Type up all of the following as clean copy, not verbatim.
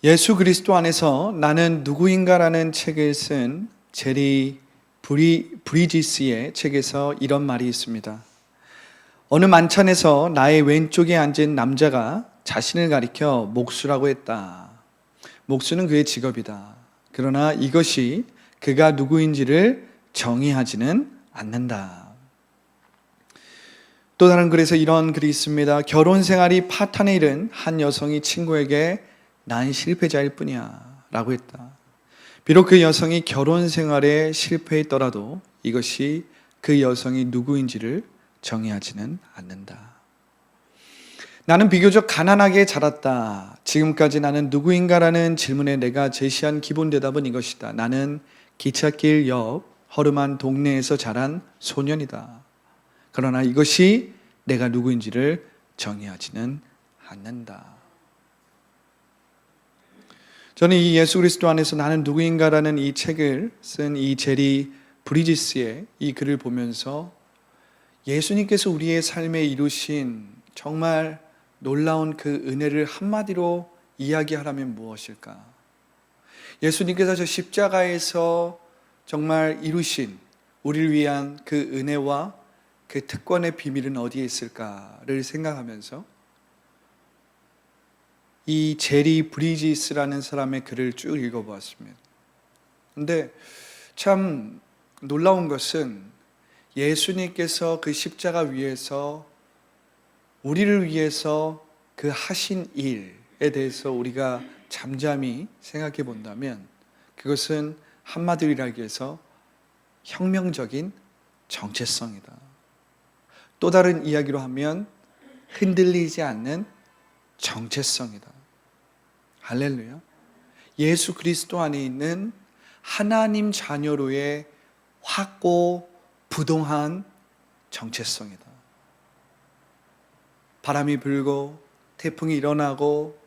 예수 그리스도 안에서 나는 누구인가라는 책을 쓴 제리 브리지스의 책에서 이런 말이 있습니다. 어느 만찬에서 나의 왼쪽에 앉은 남자가 자신을 가리켜 목수라고 했다. 목수는 그의 직업이다. 그러나 이것이 그가 누구인지를 정의하지는 않는다. 또 다른 글에서 이런 글이 있습니다. 결혼 생활이 파탄에 이른 한 여성이 친구에게 난 실패자일 뿐이야 라고 했다. 비록 그 여성이 결혼 생활에 실패했더라도 이것이 그 여성이 누구인지를 정의하지는 않는다. 나는 비교적 가난하게 자랐다. 지금까지 나는 누구인가라는 질문에 내가 제시한 기본 대답은 이것이다. 나는 기찻길 옆 허름한 동네에서 자란 소년이다. 그러나 이것이 내가 누구인지를 정의하지는 않는다. 저는 이 예수 그리스도 안에서 나는 누구인가라는 이 책을 쓴 이 제리 브리지스의 이 글을 보면서 예수님께서 우리의 삶에 이루신 정말 놀라운 그 은혜를 한마디로 이야기하라면 무엇일까? 예수님께서 저 십자가에서 정말 이루신 우리를 위한 그 은혜와 그 특권의 비밀은 어디에 있을까를 생각하면서 이 제리 브리지스라는 사람의 글을 쭉 읽어보았습니다. 근데 참 놀라운 것은 예수님께서 그 십자가 위에서 우리를 위해서 그 하신 일에 대해서 우리가 잠잠히 생각해 본다면 그것은 한마디로 이야기해서 혁명적인 정체성이다. 또 다른 이야기로 하면 흔들리지 않는 정체성이다. 할렐루야. 예수 그리스도 안에 있는 하나님 자녀로의 확고 부동한 정체성이다. 바람이 불고 태풍이 일어나고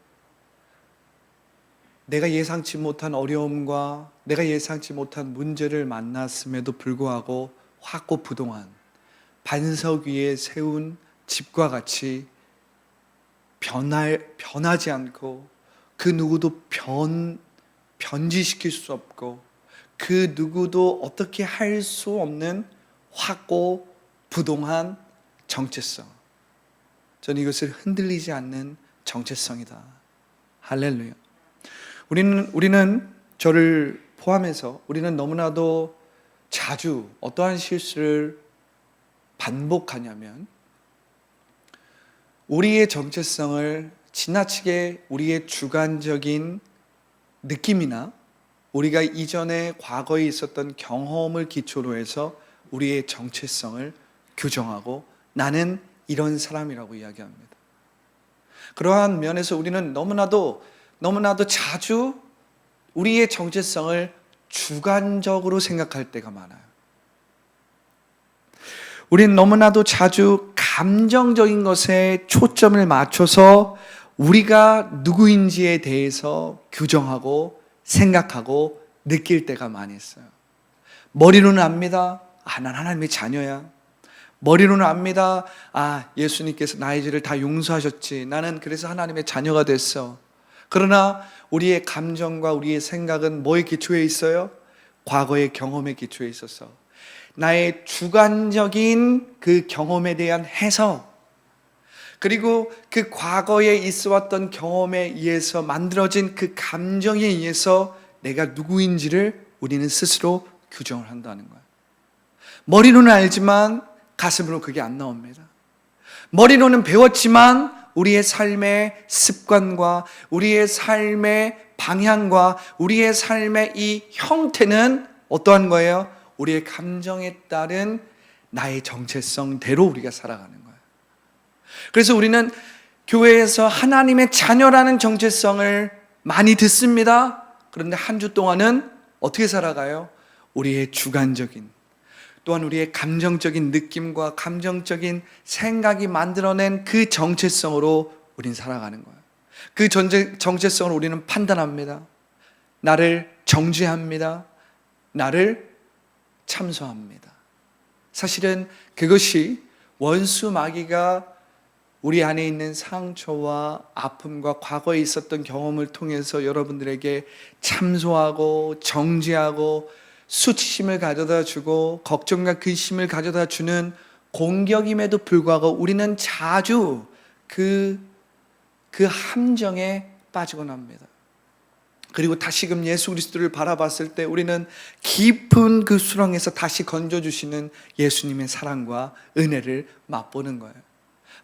내가 예상치 못한 어려움과 내가 예상치 못한 문제를 만났음에도 불구하고 확고 부동한 반석 위에 세운 집과 같이 변하지 않고 그 누구도 변질시킬 수 없고 그 누구도 어떻게 할 수 없는 확고 부동한 정체성. 저는 이것을 흔들리지 않는 정체성이다. 할렐루야. 우리는 저를 포함해서 우리는 너무나도 자주 어떠한 실수를 반복하냐면 우리의 정체성을 지나치게 우리의 주관적인 느낌이나 우리가 이전에 과거에 있었던 경험을 기초로 해서 우리의 정체성을 규정하고 나는 이런 사람이라고 이야기합니다. 그러한 면에서 우리는 너무나도 자주 우리의 정체성을 주관적으로 생각할 때가 많아요. 우리는 너무나도 자주 감정적인 것에 초점을 맞춰서 우리가 누구인지에 대해서 규정하고 생각하고 느낄 때가 많이 있어요. 머리로는 압니다. 난 하나님의 자녀야. 머리로는 압니다. 예수님께서 나의 죄를 다 용서하셨지. 나는 그래서 하나님의 자녀가 됐어. 그러나 우리의 감정과 우리의 생각은 뭐에 기초해 있어요? 과거의 경험에 기초해 있어서 나의 주관적인 그 경험에 대한 해석, 그리고 그 과거에 있어 왔던 경험에 의해서 만들어진 그 감정에 의해서 내가 누구인지를 우리는 스스로 규정을 한다는 거예요. 머리로는 알지만 가슴으로 그게 안 나옵니다. 머리로는 배웠지만 우리의 삶의 습관과 우리의 삶의 방향과 우리의 삶의 이 형태는 어떠한 거예요? 우리의 감정에 따른 나의 정체성대로 우리가 살아가는 거예요. 그래서 우리는 교회에서 하나님의 자녀라는 정체성을 많이 듣습니다. 그런데 한 주 동안은 어떻게 살아가요? 우리의 주관적인 또한 우리의 감정적인 느낌과 감정적인 생각이 만들어낸 그 정체성으로 우리는 살아가는 거예요. 그 정체성을 우리는 판단합니다. 나를 정죄합니다. 나를 참소합니다. 사실은 그것이 원수 마귀가 우리 안에 있는 상처와 아픔과 과거에 있었던 경험을 통해서 여러분들에게 참소하고 정죄하고 수치심을 가져다 주고 걱정과 근심을 가져다 주는 공격임에도 불구하고 우리는 자주 그 함정에 빠지곤 합니다. 그리고 다시금 예수 그리스도를 바라봤을 때 우리는 깊은 그 수렁에서 다시 건져주시는 예수님의 사랑과 은혜를 맛보는 거예요.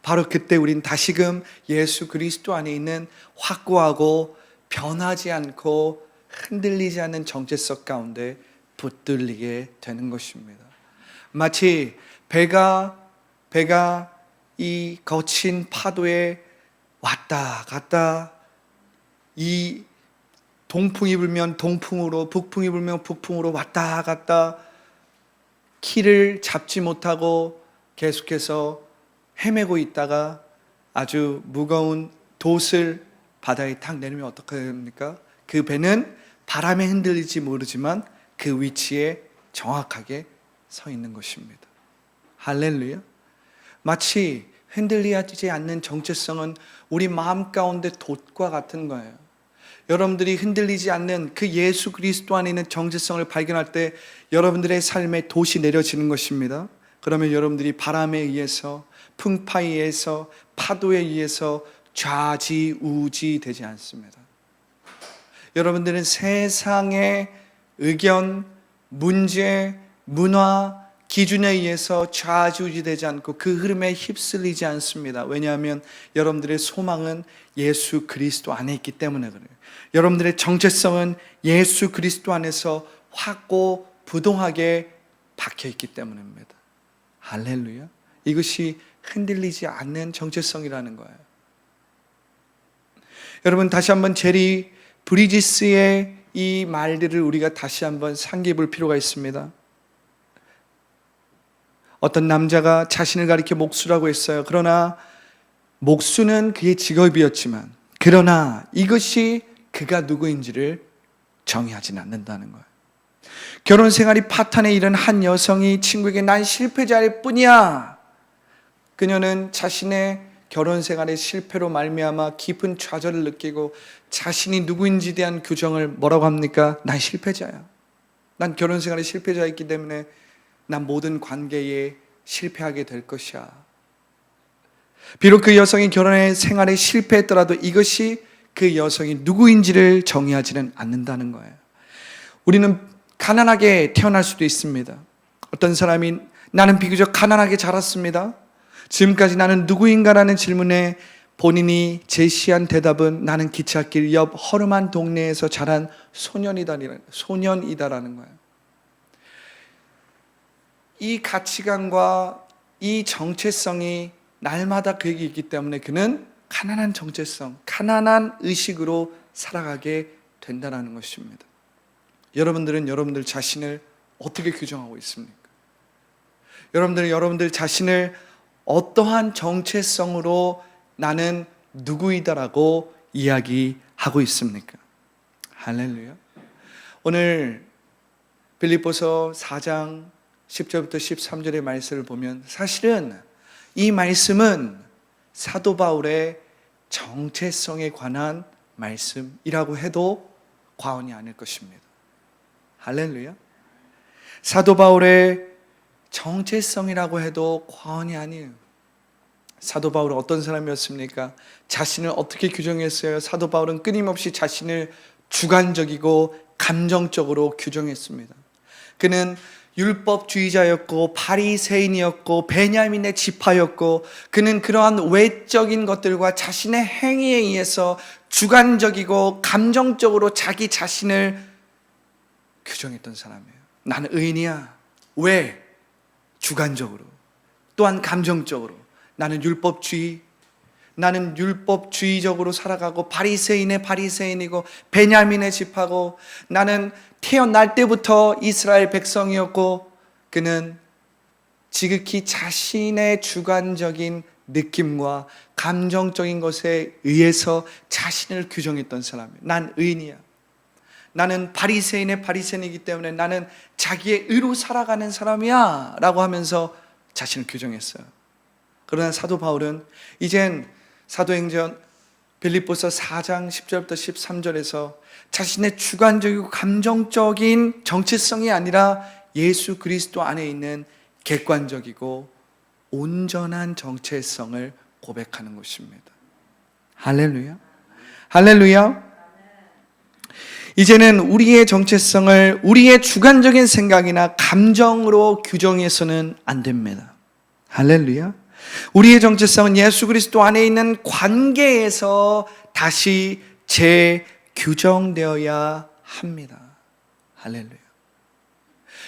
바로 그때 우린 다시금 예수 그리스도 안에 있는 확고하고 변하지 않고 흔들리지 않는 정체성 가운데 붙들리게 되는 것입니다. 마치 배가 이 거친 파도에 왔다 갔다, 이 동풍이 불면 동풍으로, 북풍이 불면 북풍으로 왔다 갔다 키를 잡지 못하고 계속해서 헤매고 있다가 아주 무거운 돛을 바다에 탁 내리면 어떻게 됩니까? 그 배는 바람에 흔들릴지 모르지만 그 위치에 정확하게 서 있는 것입니다. 할렐루야. 마치 흔들리지 않는 정체성은 우리 마음 가운데 돛과 같은 거예요. 여러분들이 흔들리지 않는 그 예수 그리스도 안에 있는 정체성을 발견할 때 여러분들의 삶에 돛이 내려지는 것입니다. 그러면 여러분들이 바람에 의해서, 풍파에 의해서, 파도에 의해서 좌지우지 되지 않습니다. 여러분들은 세상의 의견, 문제, 문화, 기준에 의해서 좌지우지되지 않고 그 흐름에 휩쓸리지 않습니다. 왜냐하면 여러분들의 소망은 예수 그리스도 안에 있기 때문에 그래요. 여러분들의 정체성은 예수 그리스도 안에서 확고 부동하게 박혀 있기 때문입니다. 할렐루야. 이것이 흔들리지 않는 정체성이라는 거예요. 여러분, 다시 한번 제리 브리지스의 이 말들을 우리가 다시 한번 상기해 볼 필요가 있습니다. 어떤 남자가 자신을 가리켜 목수라고 했어요. 그러나 목수는 그의 직업이었지만, 그러나 이것이 그가 누구인지를 정의하지는 않는다는 거예요. 결혼 생활이 파탄에 이른 한 여성이 친구에게 난 실패자일 뿐이야. 그녀는 자신의 결혼 생활의 실패로 말미암아 깊은 좌절을 느끼고 자신이 누구인지에 대한 규정을 뭐라고 합니까? 난 실패자야. 난 결혼 생활에 실패자였기 때문에 난 모든 관계에 실패하게 될 것이야. 비록 그 여성이 결혼의 생활에 실패했더라도 이것이 그 여성이 누구인지를 정의하지는 않는다는 거예요. 우리는 가난하게 태어날 수도 있습니다. 어떤 사람이 나는 비교적 가난하게 자랐습니다. 지금까지 나는 누구인가라는 질문에 본인이 제시한 대답은 나는 기찻길 옆 허름한 동네에서 자란 소년이다라는 거예요. 이 가치관과 이 정체성이 날마다 그에게 있기 때문에 그는 가난한 정체성, 가난한 의식으로 살아가게 된다는 것입니다. 여러분들은 여러분들 자신을 어떻게 규정하고 있습니까? 여러분들은 여러분들 자신을 어떠한 정체성으로 나는 누구이다라고 이야기하고 있습니까? 할렐루야. 오늘 빌립보서 4장 10절부터 13절의 말씀을 보면 사실은 이 말씀은 사도 바울의 정체성에 관한 말씀이라고 해도 과언이 아닐 것입니다. 할렐루야. 사도 바울의 정체성이라고 해도 과언이 아니에요. 사도 바울은 어떤 사람이었습니까? 자신을 어떻게 규정했어요? 사도 바울은 끊임없이 자신을 주관적이고 감정적으로 규정했습니다. 그는 율법주의자였고 바리새인이었고 베냐민의 지파였고 그는 그러한 외적인 것들과 자신의 행위에 의해서 주관적이고 감정적으로 자기 자신을 규정했던 사람이에요. 나는 의인이야. 왜? 주관적으로. 또한 감정적으로. 나는 율법주의적으로 살아가고 바리새인의 바리새인이고 베냐민의 지파고 나는 태어날 때부터 이스라엘 백성이었고 그는 지극히 자신의 주관적인 느낌과 감정적인 것에 의해서 자신을 규정했던 사람이에요. 난 의인이야. 나는 바리새인의 바리새인이기 때문에 나는 자기의 의로 살아가는 사람이야 라고 하면서 자신을 규정했어요. 그러나 사도 바울은 이젠 사도행전 빌립보서 4장 10절부터 13절에서 자신의 주관적이고 감정적인 정체성이 아니라 예수 그리스도 안에 있는 객관적이고 온전한 정체성을 고백하는 것입니다. 할렐루야. 할렐루야. 이제는 우리의 정체성을 우리의 주관적인 생각이나 감정으로 규정해서는 안 됩니다. 할렐루야. 우리의 정체성은 예수 그리스도 안에 있는 관계에서 다시 재규정되어야 합니다. 할렐루야.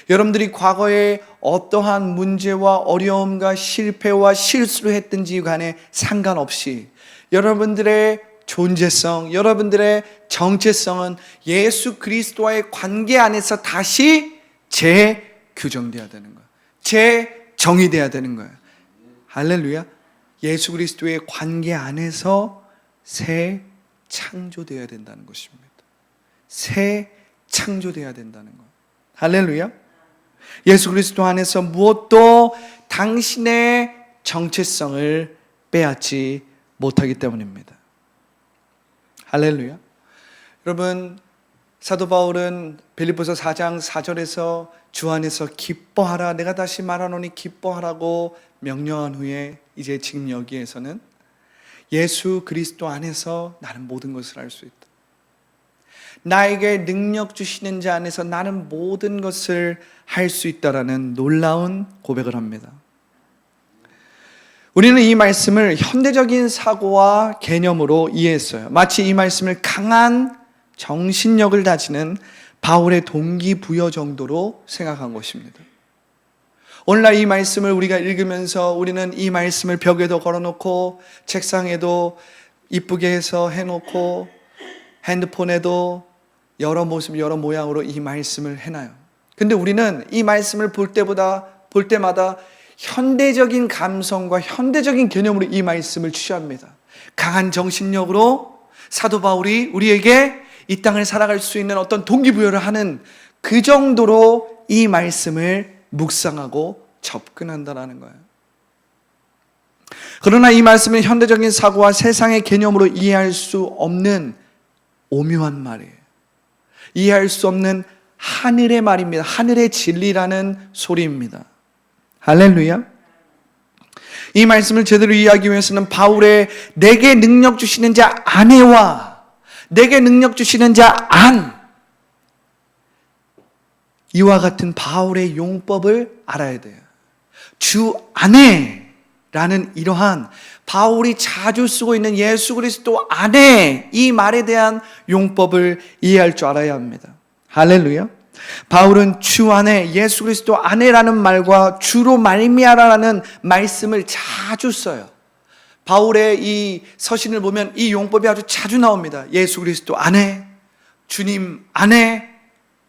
여러분들이 과거에 어떠한 문제와 어려움과 실패와 실수를 했든지 간에 상관없이 여러분들의 존재성, 여러분들의 정체성은 예수 그리스도와의 관계 안에서 다시 재규정되어야 되는 거예요. 재정의되어야 되는 거예요. 할렐루야. 예수 그리스도의 관계 안에서 새 창조되어야 된다는 것입니다. 새 창조되어야 된다는 것. 할렐루야. 예수 그리스도 안에서 무엇도 당신의 정체성을 빼앗지 못하기 때문입니다. 할렐루야. 여러분, 사도 바울은 빌립보서 4장 4절에서 주 안에서 기뻐하라, 내가 다시 말하노니 기뻐하라고 명령한 후에 이제 지금 여기에서는 예수 그리스도 안에서 나는 모든 것을 할 수 있다. 나에게 능력 주시는 자 안에서 나는 모든 것을 할 수 있다라는 놀라운 고백을 합니다. 우리는 이 말씀을 현대적인 사고와 개념으로 이해했어요. 마치 이 말씀을 강한 정신력을 다지는 바울의 동기부여 정도로 생각한 것입니다. 오늘날 이 말씀을 우리가 읽으면서 우리는 이 말씀을 벽에도 걸어놓고 책상에도 이쁘게 해서 해놓고 핸드폰에도 여러 모습 여러 모양으로 이 말씀을 해놔요. 근데 우리는 이 말씀을 볼 때마다 현대적인 감성과 현대적인 개념으로 이 말씀을 취합니다. 강한 정신력으로 사도 바울이 우리에게 이 땅을 살아갈 수 있는 어떤 동기부여를 하는 그 정도로 이 말씀을 묵상하고 접근한다는 거예요. 그러나 이 말씀은 현대적인 사고와 세상의 개념으로 이해할 수 없는 오묘한 말이에요. 이해할 수 없는 하늘의 말입니다. 하늘의 진리라는 소리입니다. 할렐루야. 이 말씀을 제대로 이해하기 위해서는 바울의 내게 능력 주시는 자 안에와 내게 능력 주시는 자 안, 이와 같은 바울의 용법을 알아야 돼요. 주 안에 라는 이러한 바울이 자주 쓰고 있는 예수 그리스도 안에 이 말에 대한 용법을 이해할 줄 알아야 합니다. 할렐루야. 바울은 주 안에, 예수 그리스도 안에라는 말과 주로 말미암아라는 말씀을 자주 써요. 바울의 이 서신을 보면 이 용법이 아주 자주 나옵니다. 예수 그리스도 안에, 주님 안에,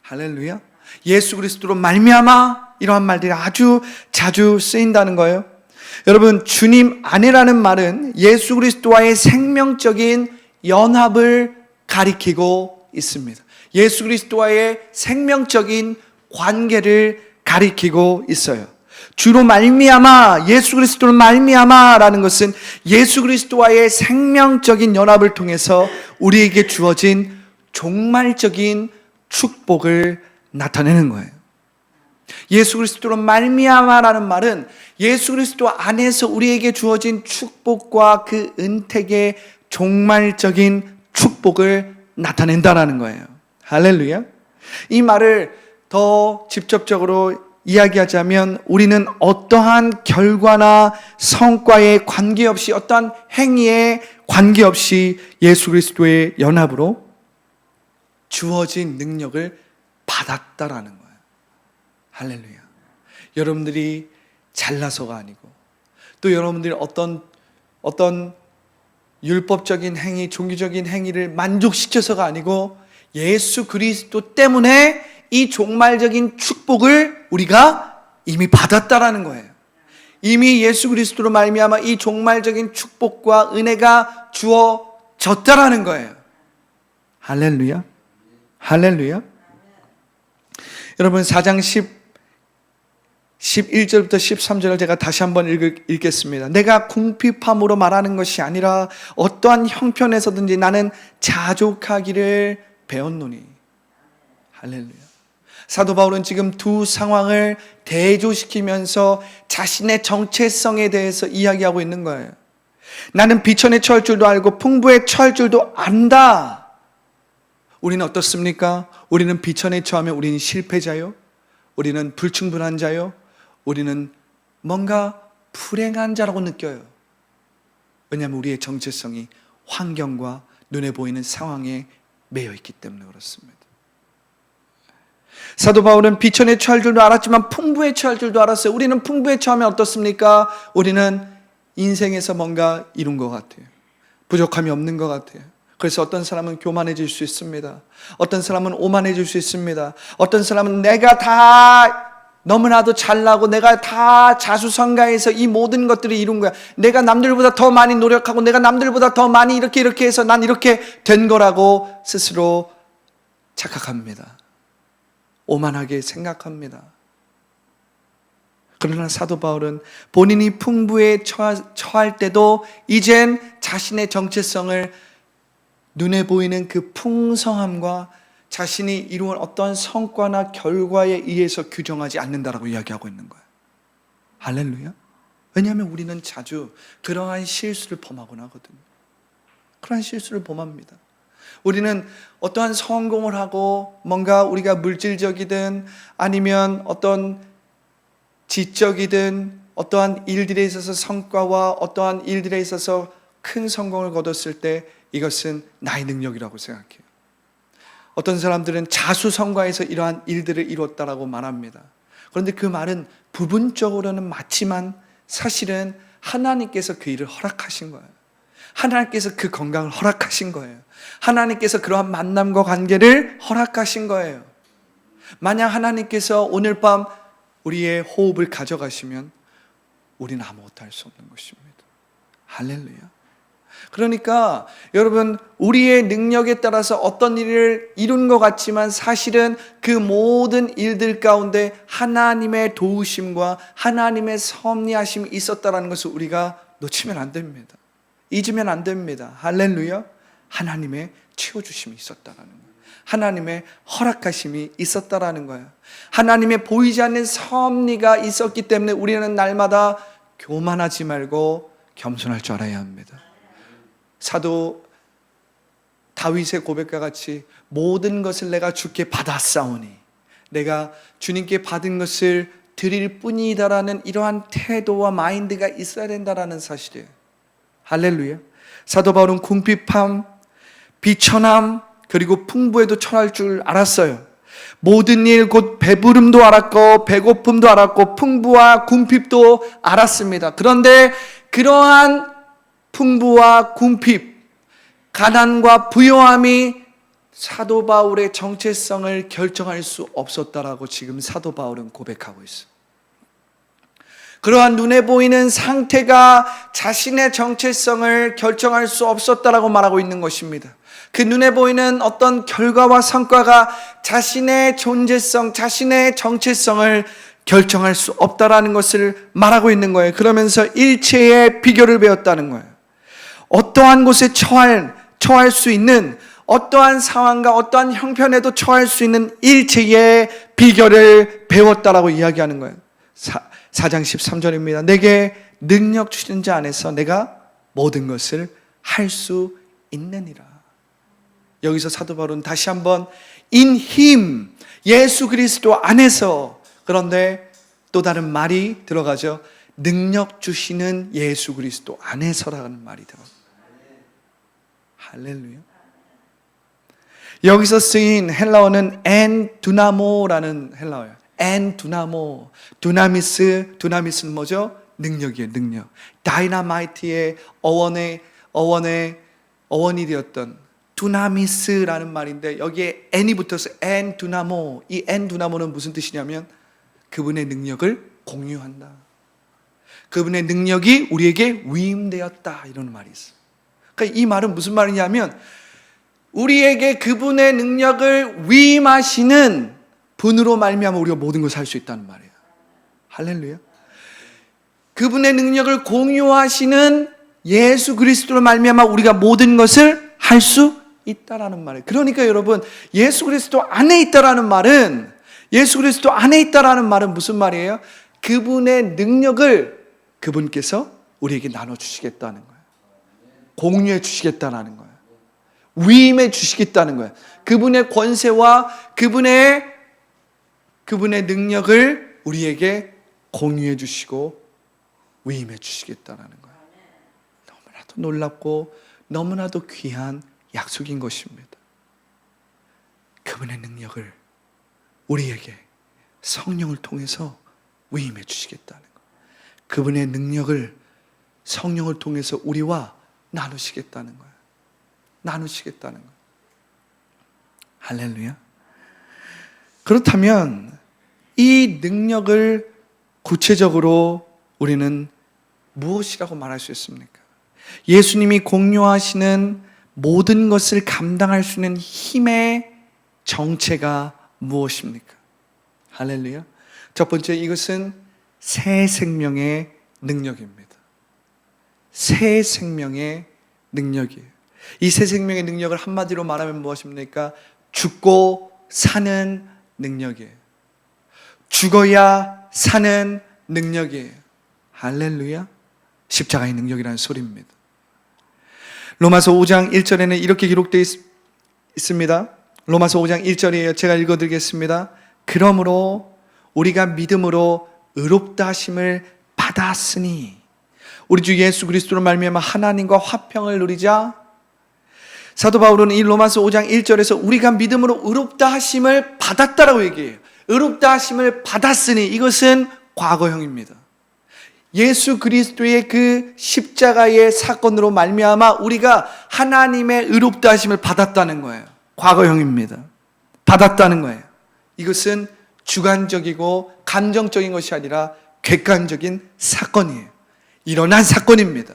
할렐루야. 예수 그리스도로 말미암아, 이러한 말들이 아주 자주 쓰인다는 거예요. 여러분, 주님 안에라는 말은 예수 그리스도와의 생명적인 연합을 가리키고 있습니다. 예수 그리스도와의 생명적인 관계를 가리키고 있어요. 주로 말미암아, 예수 그리스도로 말미암아라는 것은 예수 그리스도와의 생명적인 연합을 통해서 우리에게 주어진 종말적인 축복을 나타내는 거예요. 예수 그리스도로 말미암아라는 말은 예수 그리스도 안에서 우리에게 주어진 축복과 그 은택의 종말적인 축복을 나타낸다라는 거예요. 할렐루야. 이 말을 더 직접적으로 이야기하자면 우리는 어떠한 결과나 성과에 관계없이, 어떠한 행위에 관계없이 예수 그리스도의 연합으로 주어진 능력을 받았다라는 거예요. 할렐루야. 여러분들이 잘나서가 아니고, 또 여러분들이 어떤 율법적인 행위, 종교적인 행위를 만족시켜서가 아니고 예수 그리스도 때문에 이 종말적인 축복을 우리가 이미 받았다라는 거예요. 이미 예수 그리스도로 말미암아 이 종말적인 축복과 은혜가 주어졌다라는 거예요. 할렐루야. 할렐루야. 여러분, 4장 11절부터 13절을 제가 다시 한번 읽겠습니다. 내가 궁핍함으로 말하는 것이 아니라 어떠한 형편에서든지 나는 자족하기를 배웠노니. 할렐루야. 사도 바울은 지금 두 상황을 대조시키면서 자신의 정체성에 대해서 이야기하고 있는 거예요. 나는 비천에 처할 줄도 알고 풍부에 처할 줄도 안다. 우리는 어떻습니까? 우리는 비천에 처하면 우리는 실패자요, 우리는 불충분한 자요, 우리는 뭔가 불행한 자라고 느껴요. 왜냐하면 우리의 정체성이 환경과 눈에 보이는 상황에 매여 있기 때문에 그렇습니다. 사도 바울은 비천에 처할 줄도 알았지만 풍부에 처할 줄도 알았어요. 우리는 풍부에 처하면 어떻습니까? 우리는 인생에서 뭔가 이룬 것 같아요. 부족함이 없는 것 같아요. 그래서 어떤 사람은 교만해질 수 있습니다. 어떤 사람은 오만해질 수 있습니다. 어떤 사람은 내가 다 너무나도 잘나고 내가 다 자수성가해서 이 모든 것들을 이룬 거야. 내가 남들보다 더 많이 노력하고 내가 남들보다 더 많이 이렇게 해서 난 이렇게 된 거라고 스스로 착각합니다. 오만하게 생각합니다. 그러나 사도 바울은 본인이 풍부에 처할 때도 이젠 자신의 정체성을 눈에 보이는 그 풍성함과 자신이 이루은 어떠한 성과나 결과에 의해서 규정하지 않는다라고 이야기하고 있는 거예요. 할렐루야. 왜냐하면 우리는 자주 그러한 실수를 범하곤 하거든요. 그러한 실수를 범합니다. 우리는 어떠한 성공을 하고 뭔가 우리가 물질적이든 아니면 어떤 지적이든 어떠한 일들에 있어서 성과와 어떠한 일들에 있어서 큰 성공을 거뒀을 때 이것은 나의 능력이라고 생각해요. 어떤 사람들은 자수성가해서 이러한 일들을 이뤘다라고 말합니다. 그런데 그 말은 부분적으로는 맞지만 사실은 하나님께서 그 일을 허락하신 거예요. 하나님께서 그 건강을 허락하신 거예요. 하나님께서 그러한 만남과 관계를 허락하신 거예요. 만약 하나님께서 오늘 밤 우리의 호흡을 가져가시면 우리는 아무것도 할 수 없는 것입니다. 할렐루야. 그러니까 여러분, 우리의 능력에 따라서 어떤 일을 이룬 것 같지만 사실은 그 모든 일들 가운데 하나님의 도우심과 하나님의 섭리하심이 있었다는 것을 우리가 놓치면 안 됩니다. 잊으면 안 됩니다. 할렐루야. 하나님의 채워주심이 있었다는 거예요. 하나님의 허락하심이 있었다라는 거예요. 하나님의 보이지 않는 섭리가 있었기 때문에 우리는 날마다 교만하지 말고 겸손할 줄 알아야 합니다. 사도 다윗의 고백과 같이 모든 것을 내가 주께 받았사오니 내가 주님께 받은 것을 드릴 뿐이다라는 이러한 태도와 마인드가 있어야 된다라는 사실이에요. 할렐루야. 사도 바울은 궁핍함, 비천함, 그리고 풍부에도 처할 줄 알았어요. 모든 일 곧 배부름도 알았고 배고픔도 알았고 풍부와 궁핍도 알았습니다. 그런데 그러한 풍부와 궁핍, 가난과 부요함이 사도 바울의 정체성을 결정할 수 없었다라고 지금 사도 바울은 고백하고 있어요. 그러한 눈에 보이는 상태가 자신의 정체성을 결정할 수 없었다라고 말하고 있는 것입니다. 그 눈에 보이는 어떤 결과와 성과가 자신의 존재성, 자신의 정체성을 결정할 수 없다라는 것을 말하고 있는 거예요. 그러면서 일체의 비결을 배웠다는 거예요. 어떠한 곳에 처할 수 있는 어떠한 상황과 어떠한 형편에도 처할 수 있는 일체의 비결을 배웠다라고 이야기하는 거예요. 4장 13절입니다. 내게 능력 주신 자 안에서 내가 모든 것을 할 수 있느니라. 여기서 사도 바울은 다시 한번 in him, 예수 그리스도 안에서, 그런데 또 다른 말이 들어가죠. 능력 주시는 예수 그리스도 안에서라는 말이 들어갑니다. 할렐루야. 여기서 쓰인 헬라어는 엔 두나모라는 헬라어예요. 엔 두나모. 두나미스는 뭐죠? 능력이에요, 능력. 다이나마이트의 어원이 되었던 두나미스라는 말인데 여기에 N이 붙어서 엔 두나모. 이 엔 두나모는 무슨 뜻이냐면 그분의 능력을 공유한다. 그분의 능력이 우리에게 위임되었다, 이런 말이 있어요. 그러니까 이 말은 무슨 말이냐면 우리에게 그분의 능력을 위임하시는 분으로 말미암아 우리가 모든 것을 할 수 있다는 말이에요. 할렐루야. 그분의 능력을 공유하시는 예수 그리스도로 말미암아 우리가 모든 것을 할 수 있다라는 말이에요. 그러니까 여러분, 예수 그리스도 안에 있다라는 말은 무슨 말이에요? 그분의 능력을 그분께서 우리에게 나눠주시겠다는 거예요. 공유해 주시겠다는 거예요. 위임해 주시겠다는 거예요. 그분의 권세와 그분의 능력을 우리에게 공유해 주시고 위임해 주시겠다는 거예요. 너무나도 놀랍고 너무나도 귀한 약속인 것입니다. 그분의 능력을 우리에게 성령을 통해서 위임해 주시겠다는 거예요. 그분의 능력을 성령을 통해서 우리와 나누시겠다는 거예요. 나누시겠다는 거예요. 할렐루야. 그렇다면 이 능력을 구체적으로 우리는 무엇이라고 말할 수 있습니까? 예수님이 공유하시는 모든 것을 감당할 수 있는 힘의 정체가 무엇입니까? 할렐루야. 첫 번째, 이것은 새 생명의 능력입니다. 새 생명의 능력이에요. 이 새 생명의 능력을 한마디로 말하면 무엇입니까? 죽고 사는 능력이에요. 죽어야 사는 능력이에요. 할렐루야. 십자가의 능력이라는 소리입니다. 로마서 5장 1절에는 이렇게 기록되어 있습니다. 로마서 5장 1절이에요. 제가 읽어드리겠습니다. 그러므로 우리가 믿음으로 의롭다 하심을 받았으니 우리 주 예수 그리스도로 말미암아 하나님과 화평을 누리자. 사도 바울은 이 로마서 5장 1절에서 우리가 믿음으로 의롭다 하심을 받았다라고 얘기해요. 의롭다 하심을 받았으니 이것은 과거형입니다. 예수 그리스도의 그 십자가의 사건으로 말미암아 우리가 하나님의 의롭다 하심을 받았다는 거예요. 과거형입니다. 받았다는 거예요. 이것은 주관적이고 감정적인 것이 아니라 객관적인 사건이에요. 일어난 사건입니다.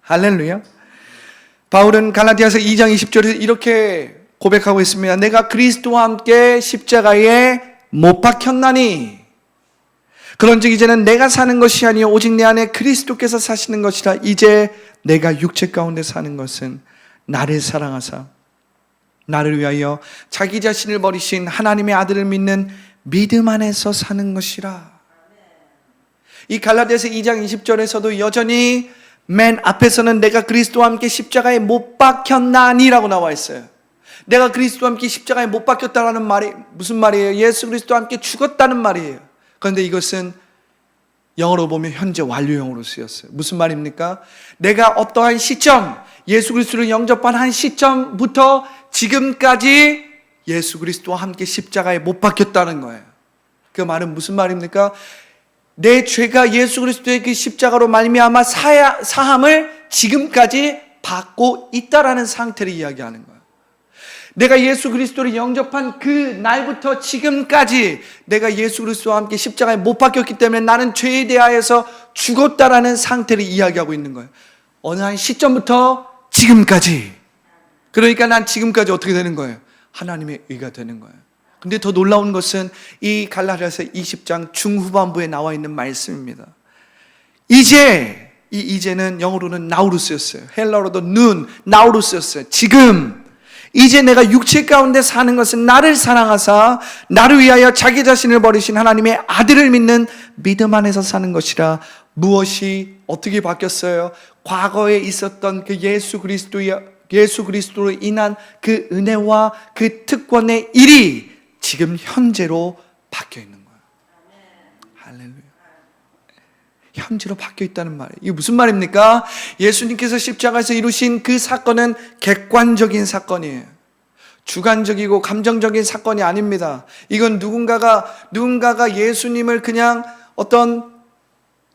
할렐루야. 바울은 갈라디아서 2장 20절에서 이렇게 고백하고 있습니다. 내가 그리스도와 함께 십자가에 못 박혔나니 그런즉 이제는 내가 사는 것이 아니요 오직 내 안에 그리스도께서 사시는 것이라. 이제 내가 육체 가운데 사는 것은 나를 사랑하사 나를 위하여 자기 자신을 버리신 하나님의 아들을 믿는 믿음 안에서 사는 것이라. 이 갈라디아서 2장 20절에서도 여전히 맨 앞에서는 내가 그리스도와 함께 십자가에 못 박혔나니라고 나와 있어요. 내가 그리스도와 함께 십자가에 못 박혔다라는 말이 무슨 말이에요? 예수 그리스도와 함께 죽었다는 말이에요. 그런데 이것은 영어로 보면 현재 완료형으로 쓰였어요. 무슨 말입니까? 내가 어떠한 시점, 예수 그리스도를 영접한 한 시점부터 지금까지 예수 그리스도와 함께 십자가에 못 박혔다는 거예요. 그 말은 무슨 말입니까? 내 죄가 예수 그리스도의 그 십자가로 말미암아 사함을 지금까지 받고 있다라는 상태를 이야기하는 거예요. 내가 예수 그리스도를 영접한 그 날부터 지금까지 내가 예수 그리스도와 함께 십자가에 못 박혔기 때문에 나는 죄에 대하여서 죽었다라는 상태를 이야기하고 있는 거예요. 어느 한 시점부터 지금까지. 그러니까 난 지금까지 어떻게 되는 거예요? 하나님의 의가 되는 거예요. 근데 더 놀라운 것은 이 갈라디아서 20장 중후반부에 나와 있는 말씀입니다. 이제, 이 이제는 영어로는 now로 쓰였어요. 헬라어로도 now로 쓰였어요. 지금. 이제 내가 육체 가운데 사는 것은 나를 사랑하사 나를 위하여 자기 자신을 버리신 하나님의 아들을 믿는 믿음 안에서 사는 것이라. 무엇이 어떻게 바뀌었어요? 과거에 있었던 그 예수 그리스도로 인한 그 은혜와 그 특권의 일이 지금 현재로 바뀌어 있는 거예요. 할렐루야. 현재로 바뀌어 있다는 말이에요. 이게 무슨 말입니까? 예수님께서 십자가에서 이루신 그 사건은 객관적인 사건이에요. 주관적이고 감정적인 사건이 아닙니다. 이건 누군가가 예수님을 그냥 어떤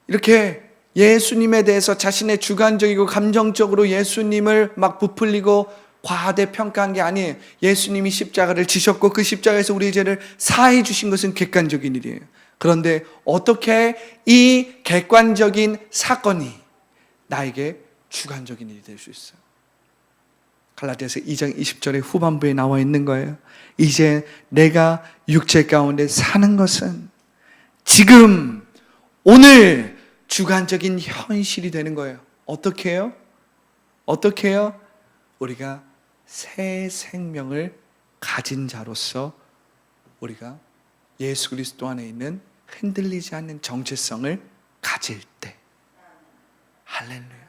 이렇게 예수님에 대해서 자신의 주관적이고 감정적으로 예수님을 막 부풀리고 과대평가한 게 아니에요. 예수님이 십자가를 지셨고 그 십자가에서 우리의 죄를 사해 주신 것은 객관적인 일이에요. 그런데 어떻게 이 객관적인 사건이 나에게 주관적인 일이 될 수 있어요? 갈라디아서 2장 20절의 후반부에 나와 있는 거예요. 이제 내가 육체 가운데 사는 것은 지금 오늘 주관적인 현실이 되는 거예요. 어떻게 해요? 어떻게 해요? 우리가 새 생명을 가진 자로서 우리가 예수 그리스도 안에 있는 흔들리지 않는 정체성을 가질 때. 할렐루야.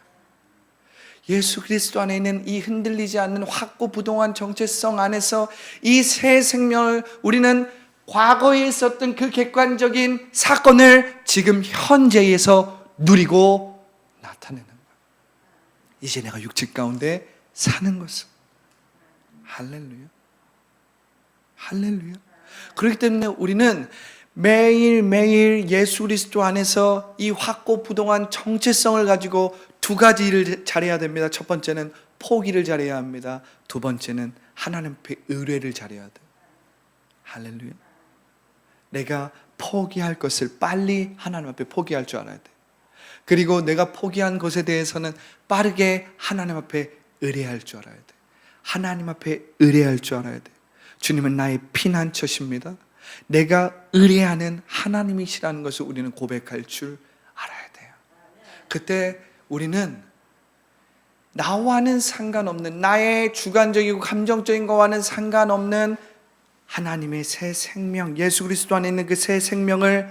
예수 그리스도 안에 있는 이 흔들리지 않는 확고부동한 정체성 안에서 이 새 생명을 우리는 과거에 있었던 그 객관적인 사건을 지금 현재에서 누리고 나타내는 거예요. 이제 내가 육체 가운데 사는 것은. 할렐루야. 할렐루야. 그렇기 때문에 우리는 매일매일 예수 그리스도 안에서 이 확고부동한 정체성을 가지고 두 가지 일을 잘해야 됩니다. 첫 번째는 포기를 잘해야 합니다. 두 번째는 하나님 앞에 의뢰를 잘해야 돼요. 할렐루야. 내가 포기할 것을 빨리 하나님 앞에 포기할 줄 알아야 돼. 그리고 내가 포기한 것에 대해서는 빠르게 하나님 앞에 의뢰할 줄 알아야 돼. 하나님 앞에 의뢰할 줄 알아야 돼. 주님은 나의 피난처십니다. 내가 의뢰하는 하나님이시라는 것을 우리는 고백할 줄 알아야 돼요. 그때 우리는 나와는 상관없는, 나의 주관적이고 감정적인 것과는 상관없는 하나님의 새 생명, 예수 그리스도 안에 있는 그 새 생명을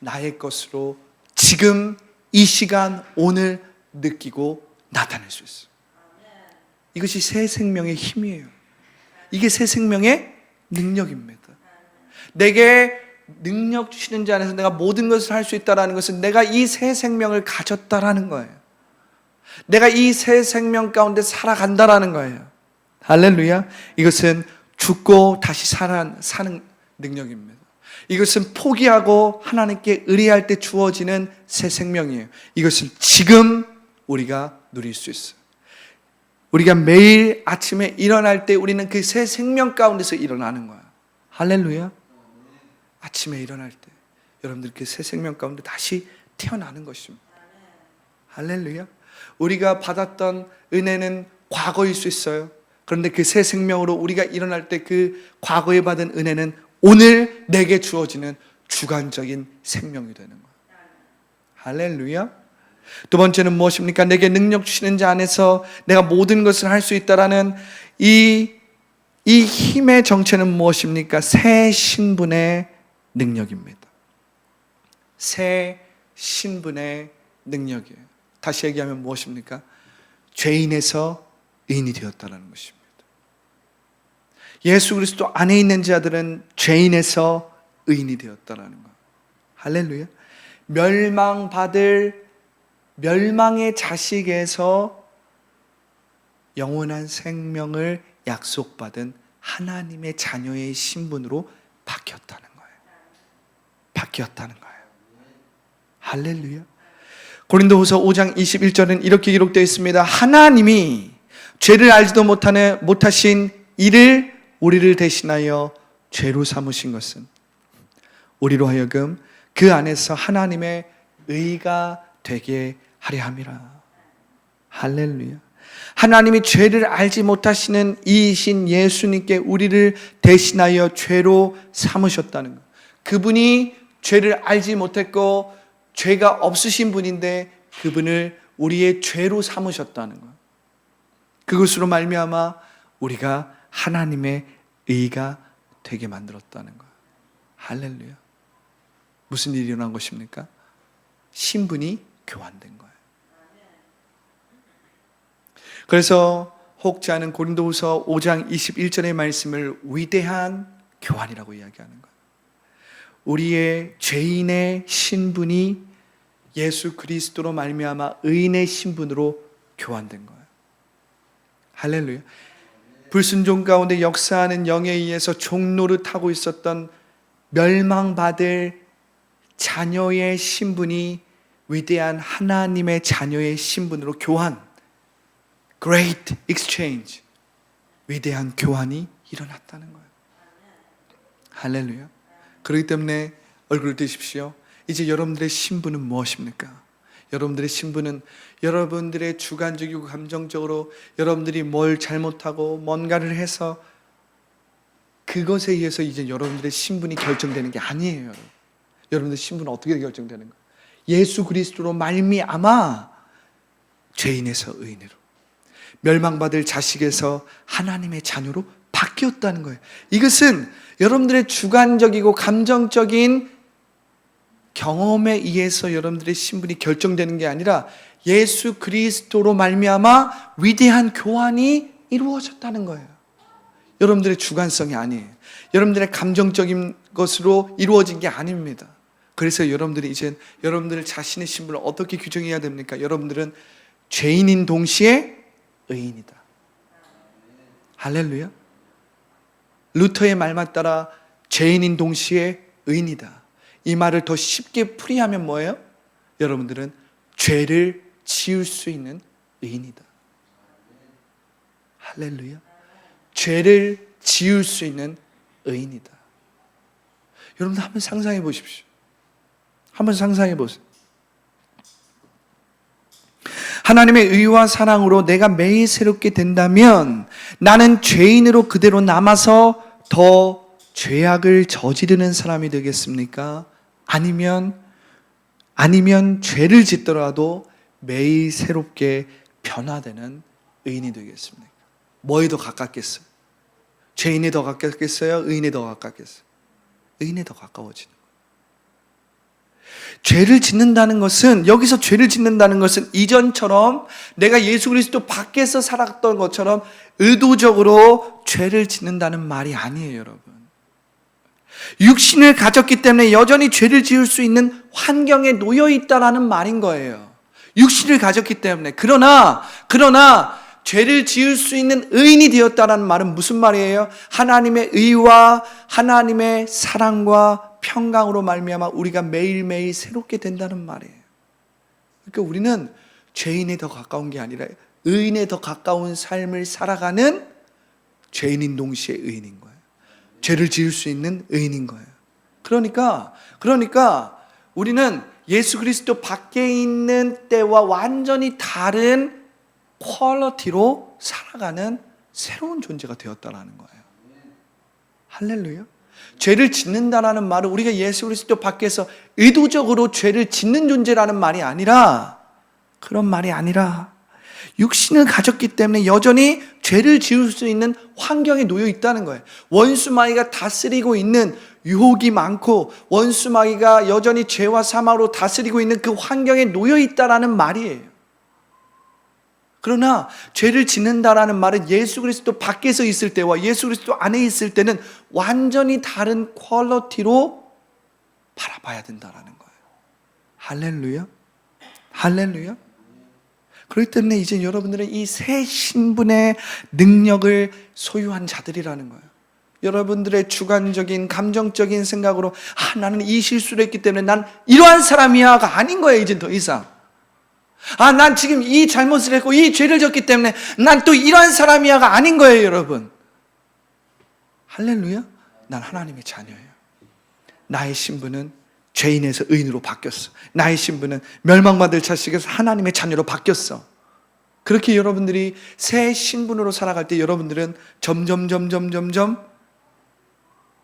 나의 것으로 지금 이 시간 오늘 느끼고 나타낼 수 있어요. 이것이 새 생명의 힘이에요. 이게 새 생명의 능력입니다. 내게 능력 주시는 자 안에서 내가 모든 것을 할 수 있다는 것은 내가 이 새 생명을 가졌다라는 거예요. 내가 이 새 생명 가운데 살아간다라는 거예요. 할렐루야. 이것은 죽고 다시 사는 능력입니다. 이것은 포기하고 하나님께 의뢰할 때 주어지는 새 생명이에요. 이것을 지금 우리가 누릴 수 있어요. 우리가 매일 아침에 일어날 때 우리는 그 새 생명 가운데서 일어나는 거예요. 할렐루야. 아침에 일어날 때 여러분들 그 새 생명 가운데 다시 태어나는 것입니다. 할렐루야. 우리가 받았던 은혜는 과거일 수 있어요. 그런데 그 새 생명으로 우리가 일어날 때 그 과거에 받은 은혜는 오늘 내게 주어지는 주관적인 생명이 되는 거예요. 할렐루야. 두 번째는 무엇입니까? 내게 능력 주시는 자 안에서 내가 모든 것을 할 수 있다라는 이 힘의 정체는 무엇입니까? 새 신분의 능력입니다. 새 신분의 능력이에요. 다시 얘기하면 무엇입니까? 죄인에서 의인이 되었다는 것입니다. 예수 그리스도 안에 있는 자들은 죄인에서 의인이 되었다는 거예요. 할렐루야. 멸망의 자식에서 영원한 생명을 약속받은 하나님의 자녀의 신분으로 바뀌었다는 거예요. 바뀌었다는 거예요. 할렐루야. 고린도후서 5장 21절은 이렇게 기록되어 있습니다. 하나님이 죄를 알지도 못하신 이를 우리를 대신하여 죄로 삼으신 것은 우리로 하여금 그 안에서 하나님의 의가 되게 하려 함이라. 할렐루야. 하나님이 죄를 알지 못하시는 이이신 예수님께 우리를 대신하여 죄로 삼으셨다는 것. 그분이 죄를 알지 못했고 죄가 없으신 분인데 그분을 우리의 죄로 삼으셨다는 것. 그것으로 말미암아 우리가 하나님의 의가 되게 만들었다는 것. 할렐루야. 무슨 일이 일어난 것입니까? 신분이 교환된 거예요. 그래서 혹지 않은 고린도후서 5장 21절의 말씀을 위대한 교환이라고 이야기하는 거예요. 우리의 죄인의 신분이 예수 그리스도로 말미암아 의인의 신분으로 교환된 거예요. 할렐루야. 불순종 가운데 역사하는 영에 의해서 종노릇하고 있었던 멸망받을 자녀의 신분이 위대한 하나님의 자녀의 신분으로 교환, Great Exchange, 위대한 교환이 일어났다는 거예요. 할렐루야. 그렇기 때문에 얼굴을 드십시오. 이제 여러분들의 신분은 무엇입니까? 여러분들의 신분은 여러분들의 주관적이고 감정적으로 여러분들이 뭘 잘못하고 뭔가를 해서 그것에 의해서 이제 여러분들의 신분이 결정되는 게 아니에요. 여러분들의 신분은 어떻게 결정되는 거예요? 예수 그리스도로 말미암아 죄인에서 의인으로, 멸망받을 자식에서 하나님의 자녀로 바뀌었다는 거예요. 이것은 여러분들의 주관적이고 감정적인 경험에 의해서 여러분들의 신분이 결정되는 게 아니라 예수 그리스도로 말미암아 위대한 교환이 이루어졌다는 거예요. 여러분들의 주관성이 아니에요. 여러분들의 감정적인 것으로 이루어진 게 아닙니다. 그래서 여러분들이 이제 여러분들 자신의 신분을 어떻게 규정해야 됩니까? 여러분들은 죄인인 동시에 의인이다. 할렐루야. 루터의 말만 따라 죄인인 동시에 의인이다. 이 말을 더 쉽게 풀이하면 뭐예요? 여러분들은 죄를 지을 수 있는 의인이다. 할렐루야. 죄를 지을 수 있는 의인이다. 여러분들 한번 상상해 보십시오. 한번 상상해 보세요. 하나님의 의와 사랑으로 내가 매일 새롭게 된다면 나는 죄인으로 그대로 남아서 더 죄악을 저지르는 사람이 되겠습니까? 아니면 죄를 짓더라도 매일 새롭게 변화되는 의인이 되겠습니까? 뭐에 더 가깝겠어요? 죄인에 더 가깝겠어요? 의인에 더 가깝겠어요? 의인에 더 가까워지는 거예요. 죄를 짓는다는 것은, 여기서 죄를 짓는다는 것은 이전처럼 내가 예수 그리스도 밖에서 살았던 것처럼 의도적으로 죄를 짓는다는 말이 아니에요, 여러분. 육신을 가졌기 때문에 여전히 죄를 지을 수 있는 환경에 놓여 있다라는 말인 거예요. 육신을 가졌기 때문에. 그러나 죄를 지을 수 있는 의인이 되었다라는 말은 무슨 말이에요? 하나님의 의와 하나님의 사랑과 평강으로 말미암아 우리가 매일매일 새롭게 된다는 말이에요. 그러니까 우리는 죄인에 더 가까운 게 아니라 의인에 더 가까운 삶을 살아가는 죄인인 동시에 의인인 거예요. 죄를 지을 수 있는 의인인 거예요. 그러니까 우리는 예수 그리스도 밖에 있는 때와 완전히 다른 퀄리티로 살아가는 새로운 존재가 되었다라는 거예요. 할렐루야. 죄를 짓는다라는 말은 우리가 예수 그리스도 밖에서 의도적으로 죄를 짓는 존재라는 말이 아니라, 그런 말이 아니라 육신을 가졌기 때문에 여전히 죄를 지을 수 있는 환경에 놓여 있다는 거예요. 원수마귀가 다스리고 있는, 유혹이 많고 원수마귀가 여전히 죄와 사망으로 다스리고 있는 그 환경에 놓여 있다라는 말이에요. 그러나 죄를 짓는다라는 말은 예수 그리스도 밖에서 있을 때와 예수 그리스도 안에 있을 때는 완전히 다른 퀄리티로 바라봐야 된다라는 거예요. 할렐루야. 할렐루야. 그렇기 때문에 이제 여러분들은 이 새 신분의 능력을 소유한 자들이라는 거예요. 여러분들의 주관적인 감정적인 생각으로 나는 이 실수를 했기 때문에 난 이러한 사람이야가 아닌 거예요. 이제 더 이상 난 지금 이 잘못을 했고 이 죄를 졌기 때문에 난 또 이러한 사람이야가 아닌 거예요. 여러분, 할렐루야. 난 하나님의 자녀예요. 나의 신분은 죄인에서 의인으로 바뀌었어. 나의 신분은 멸망받을 자식에서 하나님의 자녀로 바뀌었어. 그렇게 여러분들이 새 신분으로 살아갈 때 여러분들은 점점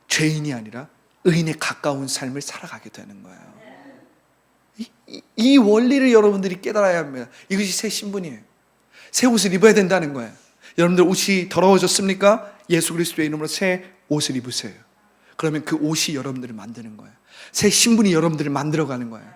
죄인이 아니라 의인에 가까운 삶을 살아가게 되는 거예요. 이 원리를 여러분들이 깨달아야 합니다. 이것이 새 신분이에요. 새 옷을 입어야 된다는 거예요. 여러분들 옷이 더러워졌습니까? 예수 그리스도의 이름으로 새 옷을 입으세요. 그러면 그 옷이 여러분들을 만드는 거예요. 새 신분이 여러분들을 만들어가는 거예요.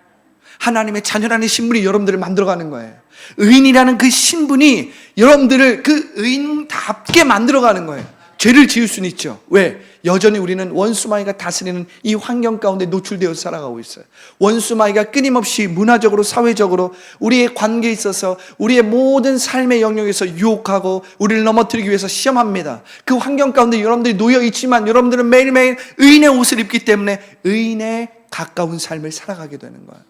하나님의 자녀라는 신분이 여러분들을 만들어가는 거예요. 의인이라는 그 신분이 여러분들을 그 의인답게 만들어가는 거예요. 죄를 지을 수는 있죠. 왜? 여전히 우리는 원수마귀가 다스리는 이 환경 가운데 노출되어 살아가고 있어요. 원수마귀가 끊임없이 문화적으로 사회적으로 우리의 관계에 있어서 우리의 모든 삶의 영역에서 유혹하고 우리를 넘어뜨리기 위해서 시험합니다. 그 환경 가운데 여러분들이 놓여 있지만 여러분들은 매일매일 의인의 옷을 입기 때문에 의인에 가까운 삶을 살아가게 되는 거예요.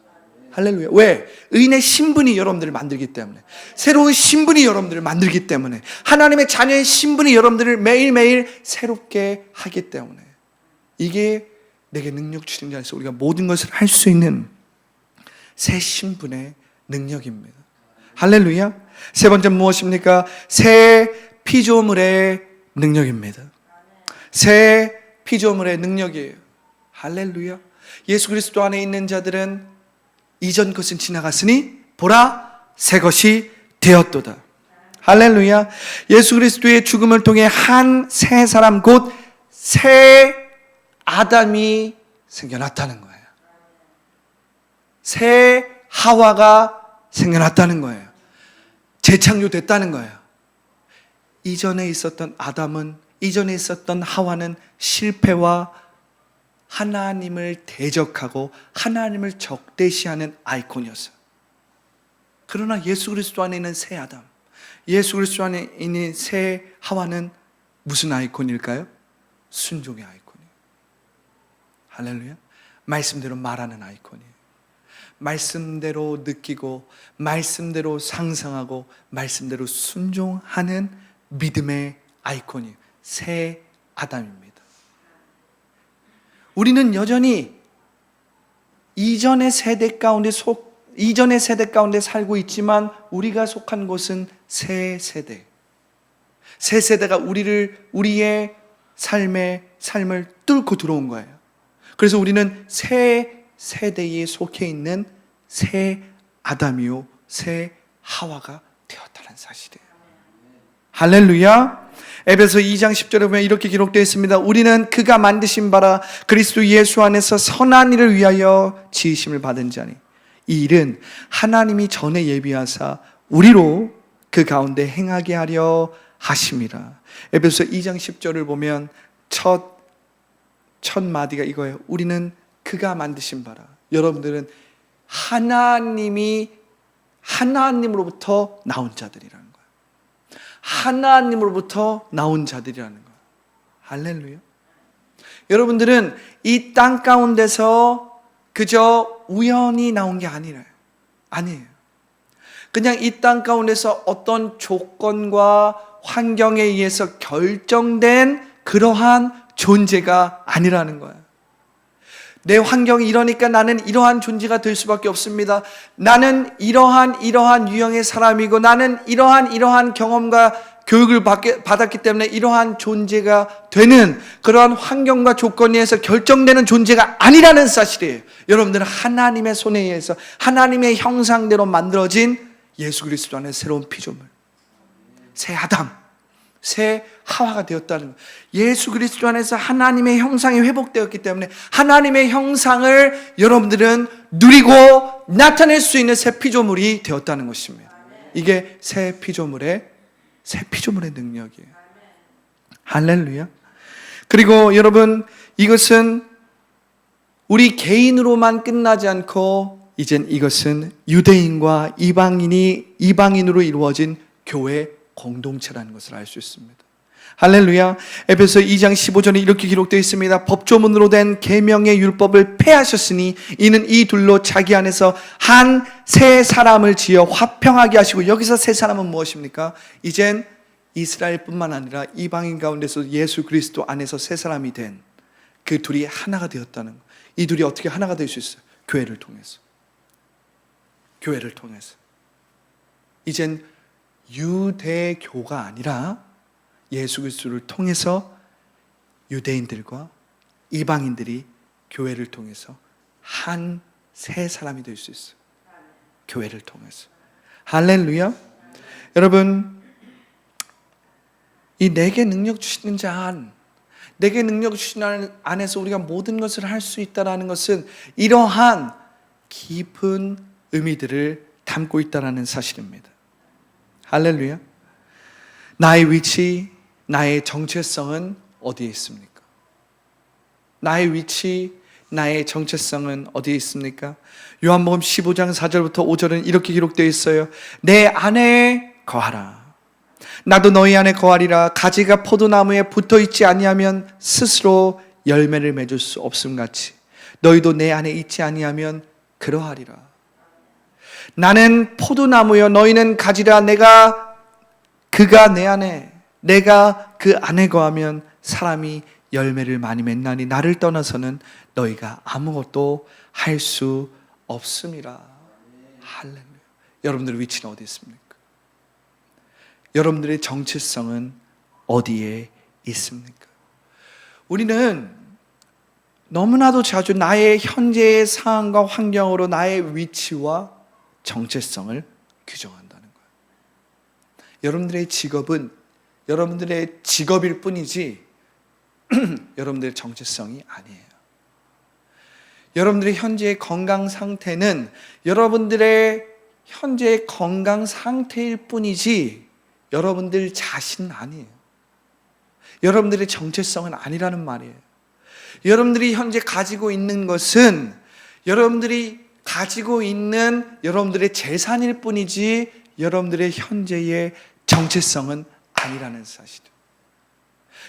할렐루야. 왜? 의인의 신분이 여러분들을 만들기 때문에, 새로운 신분이 여러분들을 만들기 때문에, 하나님의 자녀의 신분이 여러분들을 매일매일 새롭게 하기 때문에, 이게 내게 능력 주신 자에서 우리가 모든 것을 할 수 있는 새 신분의 능력입니다. 할렐루야. 세 번째 무엇입니까? 새 피조물의 능력입니다. 새 피조물의 능력이에요. 할렐루야. 예수 그리스도 안에 있는 자들은 이전 것은 지나갔으니 보라 새 것이 되었도다. 할렐루야. 예수 그리스도의 죽음을 통해 한 새 사람 곧 새 아담이 생겨났다는 거예요. 새 하와가 생겨났다는 거예요. 재창조됐다는 거예요. 이전에 있었던 아담은, 이전에 있었던 하와는 실패와 하나님을 대적하고 하나님을 적대시하는 아이콘이었어요. 그러나 예수 그리스도 안에 있는 새 아담, 예수 그리스도 안에 있는 새 하와는 무슨 아이콘일까요? 순종의 아이콘이에요. 할렐루야. 말씀대로 말하는 아이콘이에요. 말씀대로 느끼고 말씀대로 상상하고 말씀대로 순종하는 믿음의 아이콘이 새 아담입니다. 우리는 여전히 이전의 세대 가운데 살고 있지만 우리가 속한 곳은 새 세대. 새 세대가 우리의 삶을 뚫고 들어온 거예요. 그래서 우리는 새 세대에 속해 있는 새 아담이요 새 하와가 되었다는 사실이에요. 할렐루야. 에베소 2장 10절에 보면 이렇게 기록되어 있습니다. 우리는 그가 만드신 바라 그리스도 예수 안에서 선한 일을 위하여 지으심을 받은 자니 이 일은 하나님이 전에 예비하사 우리로 그 가운데 행하게 하려 하심이라. 에베소 2장 10절을 보면 첫 마디가 이거예요. 우리는 그가 만드신 바라. 여러분들은 하나님으로부터 나온 자들이라는 거예요. 하나님으로부터 나온 자들이라는 거예요. 할렐루야. 여러분들은 이 땅 가운데서 그저 우연히 나온 게 아니에요. 그냥 이 땅 가운데서 어떤 조건과 환경에 의해서 결정된 그러한 존재가 아니라는 거예요. 내 환경이 이러니까 나는 이러한 존재가 될 수밖에 없습니다. 나는 이러한 유형의 사람이고 나는 이러한 경험과 교육을 받았기 때문에 이러한 존재가 되는 그러한 환경과 조건에 의해서 결정되는 존재가 아니라는 사실이에요. 여러분들은 하나님의 손에 의해서 하나님의 형상대로 만들어진 예수 그리스도 안에 새로운 피조물, 새 아담, 새 하와가 되었다는 거예요. 예수 그리스도 안에서 하나님의 형상이 회복되었기 때문에 하나님의 형상을 여러분들은 누리고 나타낼 수 있는 새 피조물이 되었다는 것입니다. 이게 새 피조물의 능력이에요. 할렐루야. 그리고 여러분, 이것은 우리 개인으로만 끝나지 않고 이젠 이것은 유대인과 이방인으로 이루어진 교회 공동체라는 것을 알 수 있습니다. 할렐루야. 에베소 2장 15절에 이렇게 기록되어 있습니다. 법조문으로 된 계명의 율법을 폐하셨으니 이는 이 둘로 자기 안에서 한 새 사람을 지어 화평하게 하시고, 여기서 새 사람은 무엇입니까? 이젠 이스라엘뿐만 아니라 이방인 가운데서 예수 그리스도 안에서 새 사람이 된 그 둘이 하나가 되었다는 것. 이 둘이 어떻게 하나가 될 수 있어요? 교회를 통해서. 이젠 유대교가 아니라 예수 그리스도를 통해서 유대인들과 이방인들이 교회를 통해서 한 새 사람이 될 수 있어요. 교회를 통해서. 할렐루야. 여러분, 이 내게 능력 주시는 자 내게 능력 주시는 안에서 우리가 모든 것을 할 수 있다는 것은 이러한 깊은 의미들을 담고 있다는 사실입니다. 할렐루야. 나의 위치, 나의 정체성은 어디에 있습니까? 나의 위치, 나의 정체성은 어디에 있습니까? 요한복음 15장 4절부터 5절은 이렇게 기록되어 있어요. 내 안에 거하라. 나도 너희 안에 거하리라. 가지가 포도나무에 붙어있지 아니하면 스스로 열매를 맺을 수 없음같이 너희도 내 안에 있지 아니하면 그러하리라. 나는 포도나무여 너희는 가지라. 그가 내 안에, 내가 그 안에 거하면 사람이 열매를 많이 맺나니 나를 떠나서는 너희가 아무것도 할 수 없음이라. 할렐루야. 여러분들의 위치는 어디 있습니까? 여러분들의 정체성은 어디에 있습니까? 우리는 너무나도 자주 나의 현재의 상황과 환경으로 나의 위치와 정체성을 규정한다는 거예요. 여러분들의 직업은 여러분들의 직업일 뿐이지 여러분들의 정체성이 아니에요. 여러분들의 현재의 건강 상태는 여러분들의 현재의 건강 상태일 뿐이지 여러분들 자신 아니에요. 여러분들의 정체성은 아니라는 말이에요. 여러분들이 현재 가지고 있는 것은 여러분들이 가지고 있는 여러분들의 재산일 뿐이지 여러분들의 현재의 정체성은 아니라는 사실이에요.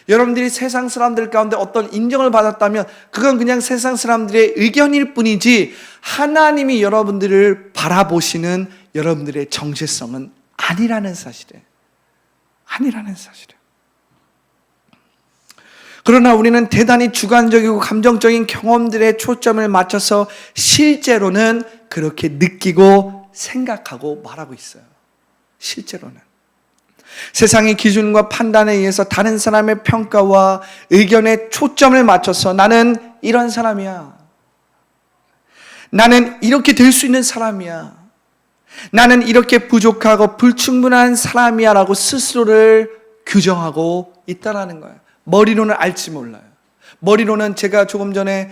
여러분들이 세상 사람들 가운데 어떤 인정을 받았다면 그건 그냥 세상 사람들의 의견일 뿐이지 하나님이 여러분들을 바라보시는 여러분들의 정체성은 아니라는 사실이에요. 아니라는 사실이에요. 그러나 우리는 대단히 주관적이고 감정적인 경험들에 초점을 맞춰서 실제로는 그렇게 느끼고 생각하고 말하고 있어요. 실제로는. 세상의 기준과 판단에 의해서 다른 사람의 평가와 의견에 초점을 맞춰서 나는 이런 사람이야. 나는 이렇게 될 수 있는 사람이야. 나는 이렇게 부족하고 불충분한 사람이야 라고 스스로를 규정하고 있다는 거예요. 머리로는 알지 몰라요. 머리로는 제가 조금 전에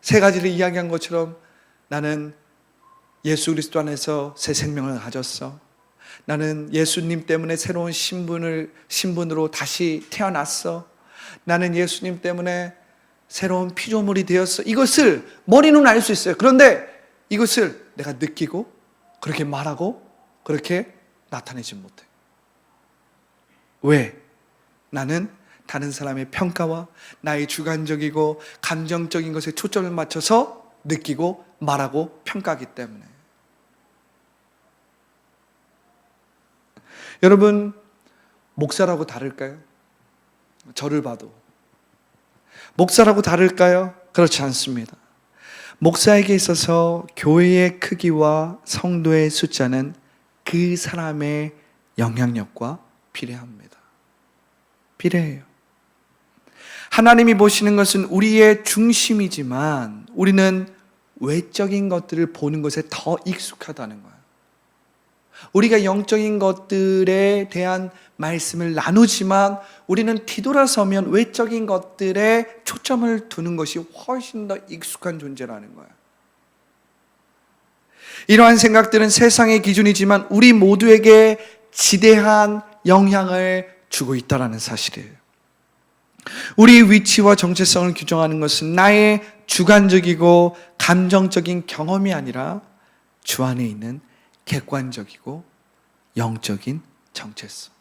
세 가지를 이야기한 것처럼 나는 예수 그리스도 안에서 새 생명을 가졌어. 나는 예수님 때문에 새로운 신분으로 다시 태어났어. 나는 예수님 때문에 새로운 피조물이 되었어. 이것을 머리는 알 수 있어요. 그런데 이것을 내가 느끼고 그렇게 말하고 그렇게 나타내지 못해. 왜? 나는 다른 사람의 평가와 나의 주관적이고 감정적인 것에 초점을 맞춰서 느끼고 말하고 평가하기 때문에. 여러분, 목사라고 다를까요? 저를 봐도. 목사라고 다를까요? 그렇지 않습니다. 목사에게 있어서 교회의 크기와 성도의 숫자는 그 사람의 영향력과 비례합니다. 비례해요. 하나님이 보시는 것은 우리의 중심이지만 우리는 외적인 것들을 보는 것에 더 익숙하다는 거예요. 우리가 영적인 것들에 대한 말씀을 나누지만 우리는 뒤돌아서면 외적인 것들에 초점을 두는 것이 훨씬 더 익숙한 존재라는 거예요. 이러한 생각들은 세상의 기준이지만 우리 모두에게 지대한 영향을 주고 있다는 사실이에요. 우리 위치와 정체성을 규정하는 것은 나의 주관적이고 감정적인 경험이 아니라 주 안에 있는 객관적이고 영적인 정체성.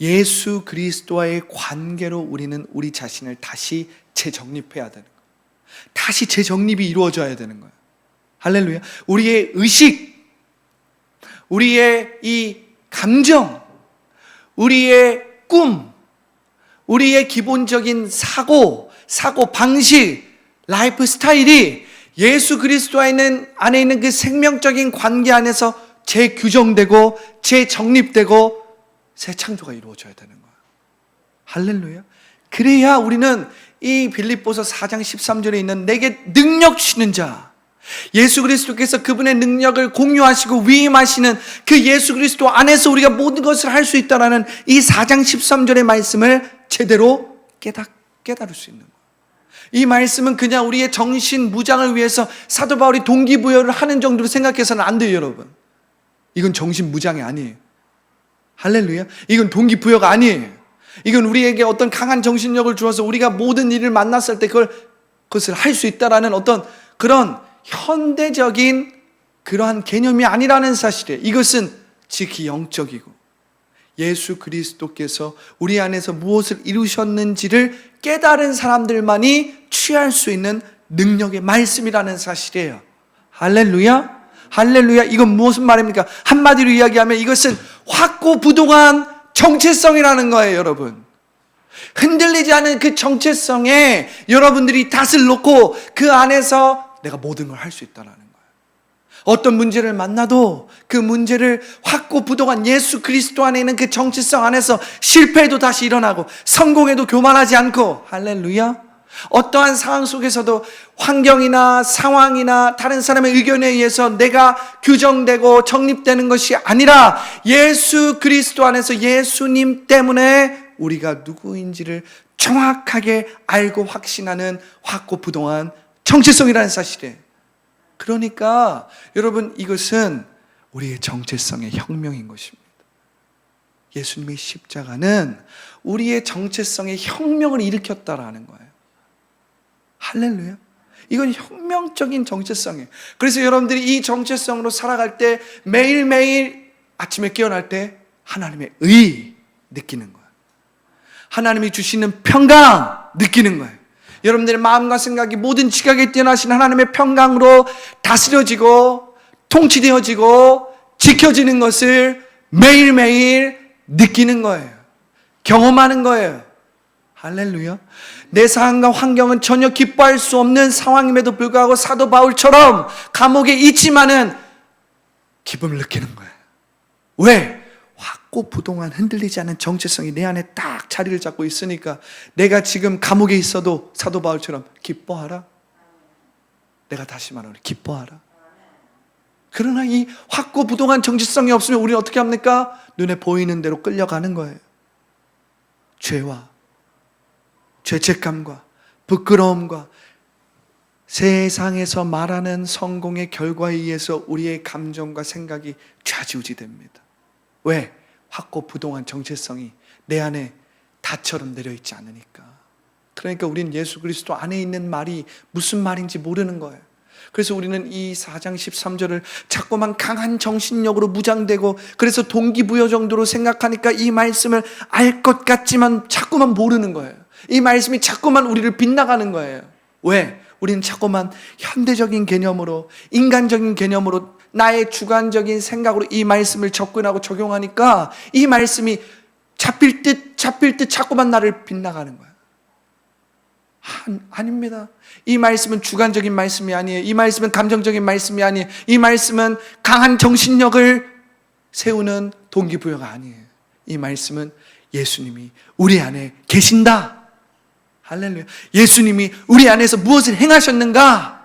예수 그리스도와의 관계로 우리는 우리 자신을 다시 재정립해야 되는 거예요. 다시 재정립이 이루어져야 되는 거예요. 할렐루야. 우리의 의식, 우리의 이 감정, 우리의 꿈, 우리의 기본적인 사고 방식, 라이프 스타일이 예수 그리스도 안에 있는 그 생명적인 관계 안에서 재규정되고 재정립되고 새 창조가 이루어져야 되는 거야. 할렐루야. 그래야 우리는 이 빌립보서 4장 13절에 있는 내게 능력 주시는 자, 예수 그리스도께서 그분의 능력을 공유하시고 위임하시는 그 예수 그리스도 안에서 우리가 모든 것을 할 수 있다라는 이 4장 13절의 말씀을 제대로 깨달을 수 있는 거예요. 이 말씀은 그냥 우리의 정신 무장을 위해서 사도 바울이 동기부여를 하는 정도로 생각해서는 안 돼요, 여러분. 이건 정신 무장이 아니에요. 할렐루야. 이건 동기부여가 아니에요. 이건 우리에게 어떤 강한 정신력을 주어서 우리가 모든 일을 만났을 때 그것을 할 수 있다라는 어떤 그런 현대적인 그러한 개념이 아니라는 사실이에요. 이것은 지극히 영적이고 예수 그리스도께서 우리 안에서 무엇을 이루셨는지를 깨달은 사람들만이 취할 수 있는 능력의 말씀이라는 사실이에요. 할렐루야. 할렐루야. 이건 무슨 말입니까? 한마디로 이야기하면 이것은 확고부동한 정체성이라는 거예요, 여러분. 흔들리지 않은 그 정체성에 여러분들이 닷을 놓고 그 안에서 내가 모든 걸 할 수 있다는 거예요. 어떤 문제를 만나도 그 문제를 확고부동한 예수 그리스도 안에 있는 그 정체성 안에서 실패해도 다시 일어나고 성공해도 교만하지 않고, 할렐루야. 어떠한 상황 속에서도 환경이나 상황이나 다른 사람의 의견에 의해서 내가 규정되고 정립되는 것이 아니라 예수 그리스도 안에서 예수님 때문에 우리가 누구인지를 정확하게 알고 확신하는 확고부동한 정체성이라는 사실이에요. 그러니까 여러분, 이것은 우리의 정체성의 혁명인 것입니다. 예수님의 십자가는 우리의 정체성의 혁명을 일으켰다라는 거예요. 할렐루야. 이건 혁명적인 정체성이에요. 그래서 여러분들이 이 정체성으로 살아갈 때 매일매일 아침에 깨어날 때 하나님의 의 느끼는 거예요. 하나님이 주시는 평강 느끼는 거예요. 여러분들의 마음과 생각이 모든 지각에 뛰어나신 하나님의 평강으로 다스려지고 통치되어지고 지켜지는 것을 매일매일 느끼는 거예요. 경험하는 거예요. 할렐루야. 내 상황과 환경은 전혀 기뻐할 수 없는 상황임에도 불구하고 사도 바울처럼 감옥에 있지만은 기쁨을 느끼는 거예요. 왜? 확고부동한 흔들리지 않는 정체성이 내 안에 딱 자리를 잡고 있으니까 내가 지금 감옥에 있어도 사도 바울처럼 기뻐하라. 내가 다시 말하노니 기뻐하라. 그러나 이 확고부동한 정체성이 없으면 우리는 어떻게 합니까? 눈에 보이는 대로 끌려가는 거예요. 죄와 죄책감과 부끄러움과 세상에서 말하는 성공의 결과에 의해서 우리의 감정과 생각이 좌지우지됩니다. 왜? 확고부동한 정체성이 내 안에 다처럼 내려있지 않으니까. 그러니까 우리는 예수 그리스도 안에 있는 말이 무슨 말인지 모르는 거예요. 그래서 우리는 이 4장 13절을 자꾸만 강한 정신력으로 무장되고, 그래서 동기부여 정도로 생각하니까 이 말씀을 알 것 같지만 자꾸만 모르는 거예요. 이 말씀이 자꾸만 우리를 빗나가는 거예요. 왜? 우리는 자꾸만 현대적인 개념으로, 인간적인 개념으로, 나의 주관적인 생각으로 이 말씀을 접근하고 적용하니까 이 말씀이 잡힐 듯 자꾸만 나를 빗나가는 거예요. 아닙니다. 이 말씀은 주관적인 말씀이 아니에요. 이 말씀은 감정적인 말씀이 아니에요. 이 말씀은 강한 정신력을 세우는 동기부여가 아니에요. 이 말씀은 예수님이 우리 안에 계신다. 할렐루야. 예수님이 우리 안에서 무엇을 행하셨는가?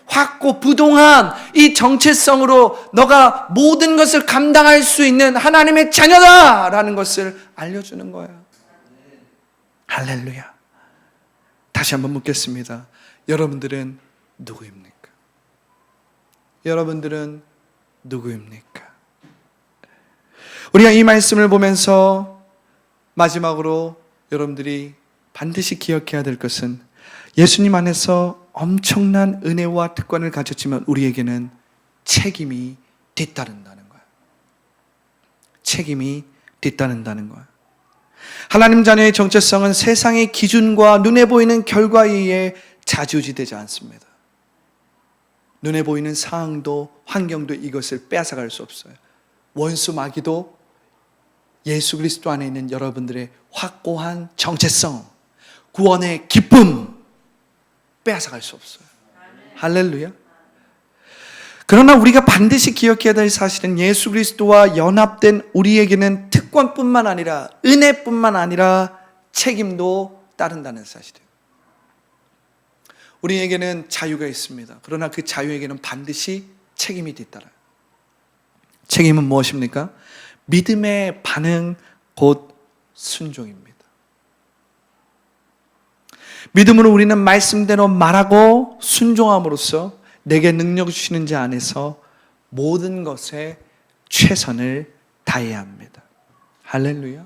확고부동한 이 정체성으로 너가 모든 것을 감당할 수 있는 하나님의 자녀다라는 것을 알려주는 거예요. 할렐루야. 다시 한번 묻겠습니다. 여러분들은 누구입니까? 여러분들은 누구입니까? 우리가 이 말씀을 보면서 마지막으로 여러분들이 반드시 기억해야 될 것은 예수님 안에서 엄청난 은혜와 특권을 가졌지만 우리에게는 책임이 뒤따른다는 거예요. 책임이 뒤따른다는 거예요. 하나님 자녀의 정체성은 세상의 기준과 눈에 보이는 결과에 의해 좌지우지되지 않습니다. 눈에 보이는 상황도 환경도 이것을 빼앗아갈 수 없어요. 원수 마귀도 예수 그리스도 안에 있는 여러분들의 확고한 정체성, 구원의 기쁨 빼앗아갈 수 없어요. 할렐루야. 그러나 우리가 반드시 기억해야 될 사실은 예수 그리스도와 연합된 우리에게는 특권뿐만 아니라 은혜뿐만 아니라 책임도 따른다는 사실이에요. 우리에게는 자유가 있습니다. 그러나 그 자유에게는 반드시 책임이 뒤따라요. 책임은 무엇입니까? 믿음의 반응 곧 순종입니다. 믿음으로 우리는 말씀대로 말하고 순종함으로써 내게 능력 주시는 자 안에서 모든 것에 최선을 다해야 합니다. 할렐루야.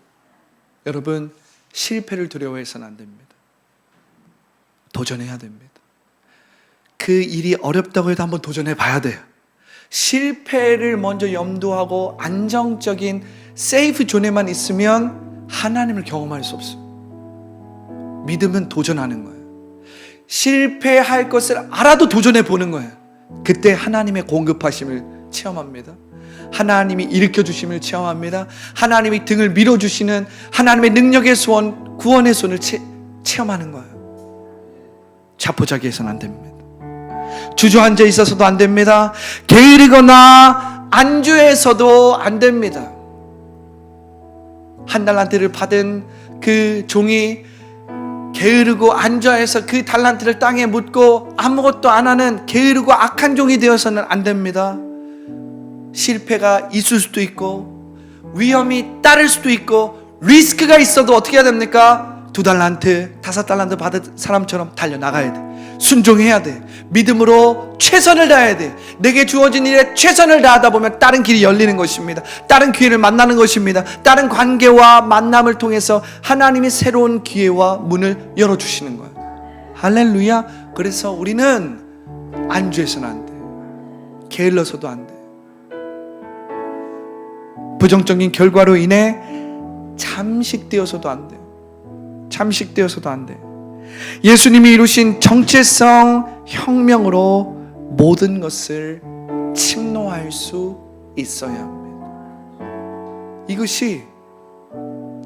여러분, 실패를 두려워해서는 안 됩니다. 도전해야 됩니다. 그 일이 어렵다고 해도 한번 도전해 봐야 돼요. 실패를 먼저 염두하고 안정적인 세이프 존에만 있으면 하나님을 경험할 수 없어요. 믿음은 도전하는 거예요. 실패할 것을 알아도 도전해 보는 거예요. 그때 하나님의 공급하심을 체험합니다. 하나님이 일으켜주심을 체험합니다. 하나님이 등을 밀어주시는 하나님의 능력의 손, 구원의 손을 체험하는 거예요. 자포자기해서는 안 됩니다. 주저앉아 있어서도 안 됩니다. 게으르거나 안주해서도 안 됩니다. 한 달란트를 받은 그 종이 게으르고 안좌해서 그 달란트를 땅에 묻고 아무것도 안 하는 게으르고 악한 종이 되어서는 안 됩니다. 실패가 있을 수도 있고 위험이 따를 수도 있고 리스크가 있어도 어떻게 해야 됩니까? 2달란트, 5달란트 받은 사람처럼 달려나가야 돼. 순종해야 돼. 믿음으로 최선을 다해야 돼. 내게 주어진 일에 최선을 다하다 보면 다른 길이 열리는 것입니다. 다른 기회를 만나는 것입니다. 다른 관계와 만남을 통해서 하나님이 새로운 기회와 문을 열어주시는 거예요. 할렐루야. 그래서 우리는 안주해서는 안 돼. 게을러서도 안 돼. 부정적인 결과로 인해 잠식되어서도 안 돼요. 잠식되어서도 안 돼. 예수님이 이루신 정체성 혁명으로 모든 것을 침노할 수 있어야 합니다. 이것이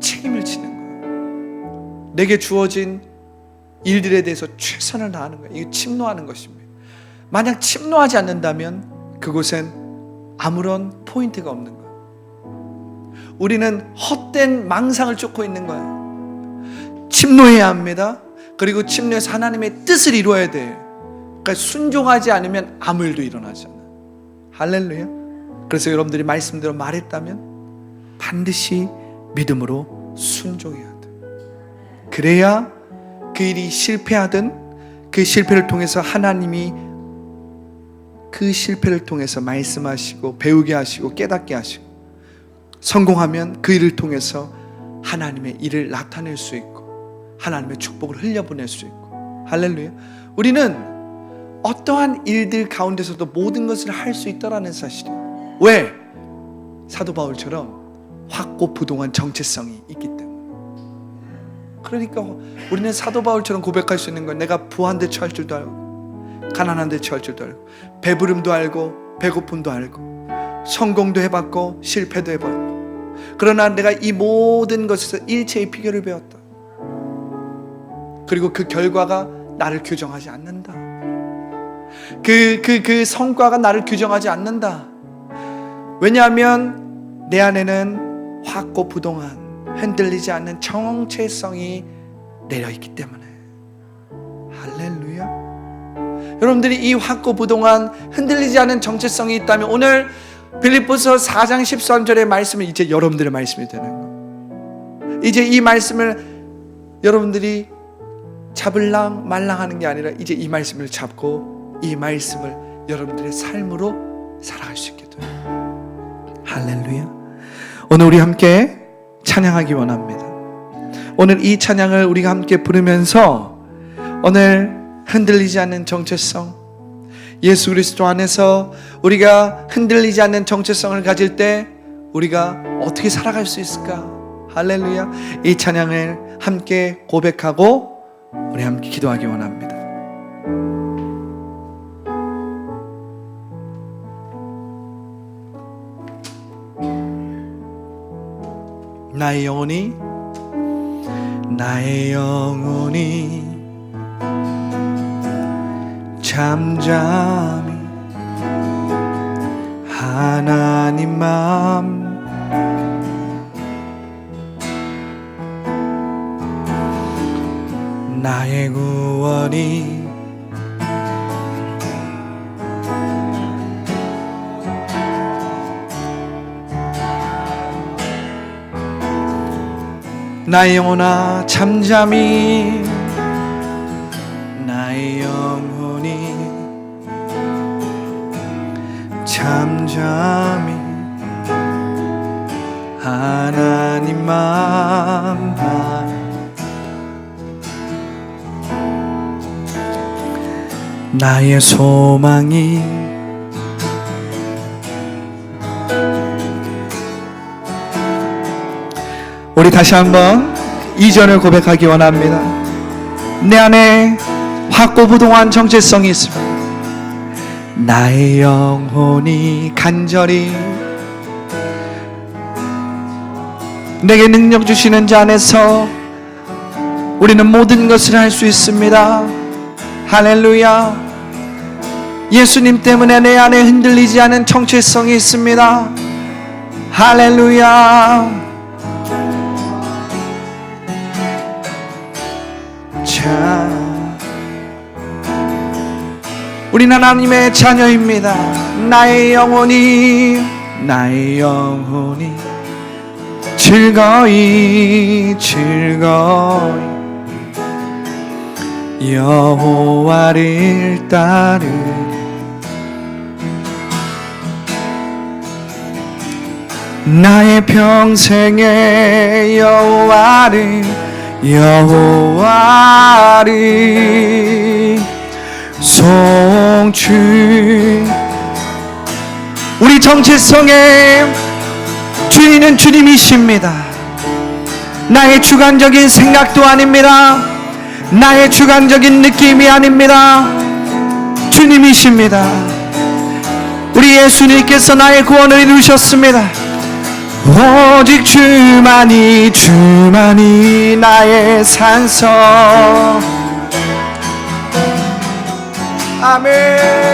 책임을 지는 거예요. 내게 주어진 일들에 대해서 최선을 다하는 거예요. 이거 침노하는 것입니다. 만약 침노하지 않는다면 그곳엔 아무런 포인트가 없는 거예요. 우리는 헛된 망상을 쫓고 있는 거예요. 침노해야 합니다. 그리고 침노해서 하나님의 뜻을 이루어야 돼. 그러니까 순종하지 않으면 아무 일도 일어나지 않아. 할렐루야. 그래서 여러분들이 말씀대로 말했다면 반드시 믿음으로 순종해야 돼. 그래야 그 일이 실패하든 그 실패를 통해서 하나님이 그 실패를 통해서 말씀하시고 배우게 하시고 깨닫게 하시고, 성공하면 그 일을 통해서 하나님의 일을 나타낼 수 있고 하나님의 축복을 흘려보낼 수 있고. 할렐루야. 우리는 어떠한 일들 가운데서도 모든 것을 할 수 있다라는 사실이에요. 왜? 사도 바울처럼 확고부동한 정체성이 있기 때문에. 그러니까 우리는 사도 바울처럼 고백할 수 있는 건 내가 부한 데 처할 줄도 알고 가난한 데 처할 줄도 알고 배부름도 알고 배고픔도 알고 성공도 해봤고 실패도 해봤고, 그러나 내가 이 모든 것에서 일체의 비결을 배웠다. 그리고 그 결과가 나를 규정하지 않는다. 그 성과가 나를 규정하지 않는다. 왜냐하면 내 안에는 확고부동한 흔들리지 않는 정체성이 내려있기 때문에. 할렐루야. 여러분들이 이 확고부동한 흔들리지 않는 정체성이 있다면 오늘 빌립보서 4장 13절의 말씀은 이제 여러분들의 말씀이 되는 거예요. 이제 이 말씀을 여러분들이 잡을랑 말랑 하는 게 아니라 이제 이 말씀을 잡고 이 말씀을 여러분들의 삶으로 살아갈 수 있게 돼요. 할렐루야. 오늘 우리 함께 찬양하기 원합니다. 오늘 이 찬양을 우리가 함께 부르면서 오늘 흔들리지 않는 정체성, 예수 그리스도 안에서 우리가 흔들리지 않는 정체성을 가질 때 우리가 어떻게 살아갈 수 있을까? 할렐루야. 이 찬양을 함께 고백하고 우리 함께 기도하기 원합니다. 나의 영혼이 잠잠히 하나님 마음 나의 구원이 나의 영혼아 잠잠히 나의 영혼이 잠잠히 하나님 마음 나의 소망이 우리 다시 한번 2절을 고백하기 원합니다. 내 안에 확고부동한 정체성이 있습니다. 나의 영혼이 간절히 내게 능력 주시는 자 안에서 우리는 모든 것을 할 수 있습니다. 할렐루야. 예수님 때문에 내 안에 흔들리지 않은 정체성이 있습니다. 할렐루야. 우린 하나님의 자녀입니다. 나의 영혼이 즐거이 여호와를 따르. 나의 평생에 여호와를 송출. 우리 정체성의 주인은 주님이십니다. 나의 주관적인 생각도 아닙니다. 나의 주관적인 느낌이 아닙니다. 주님이십니다. 우리 예수님께서 나의 구원을 이루셨습니다. 오직 주만이 나의 산성. 아멘.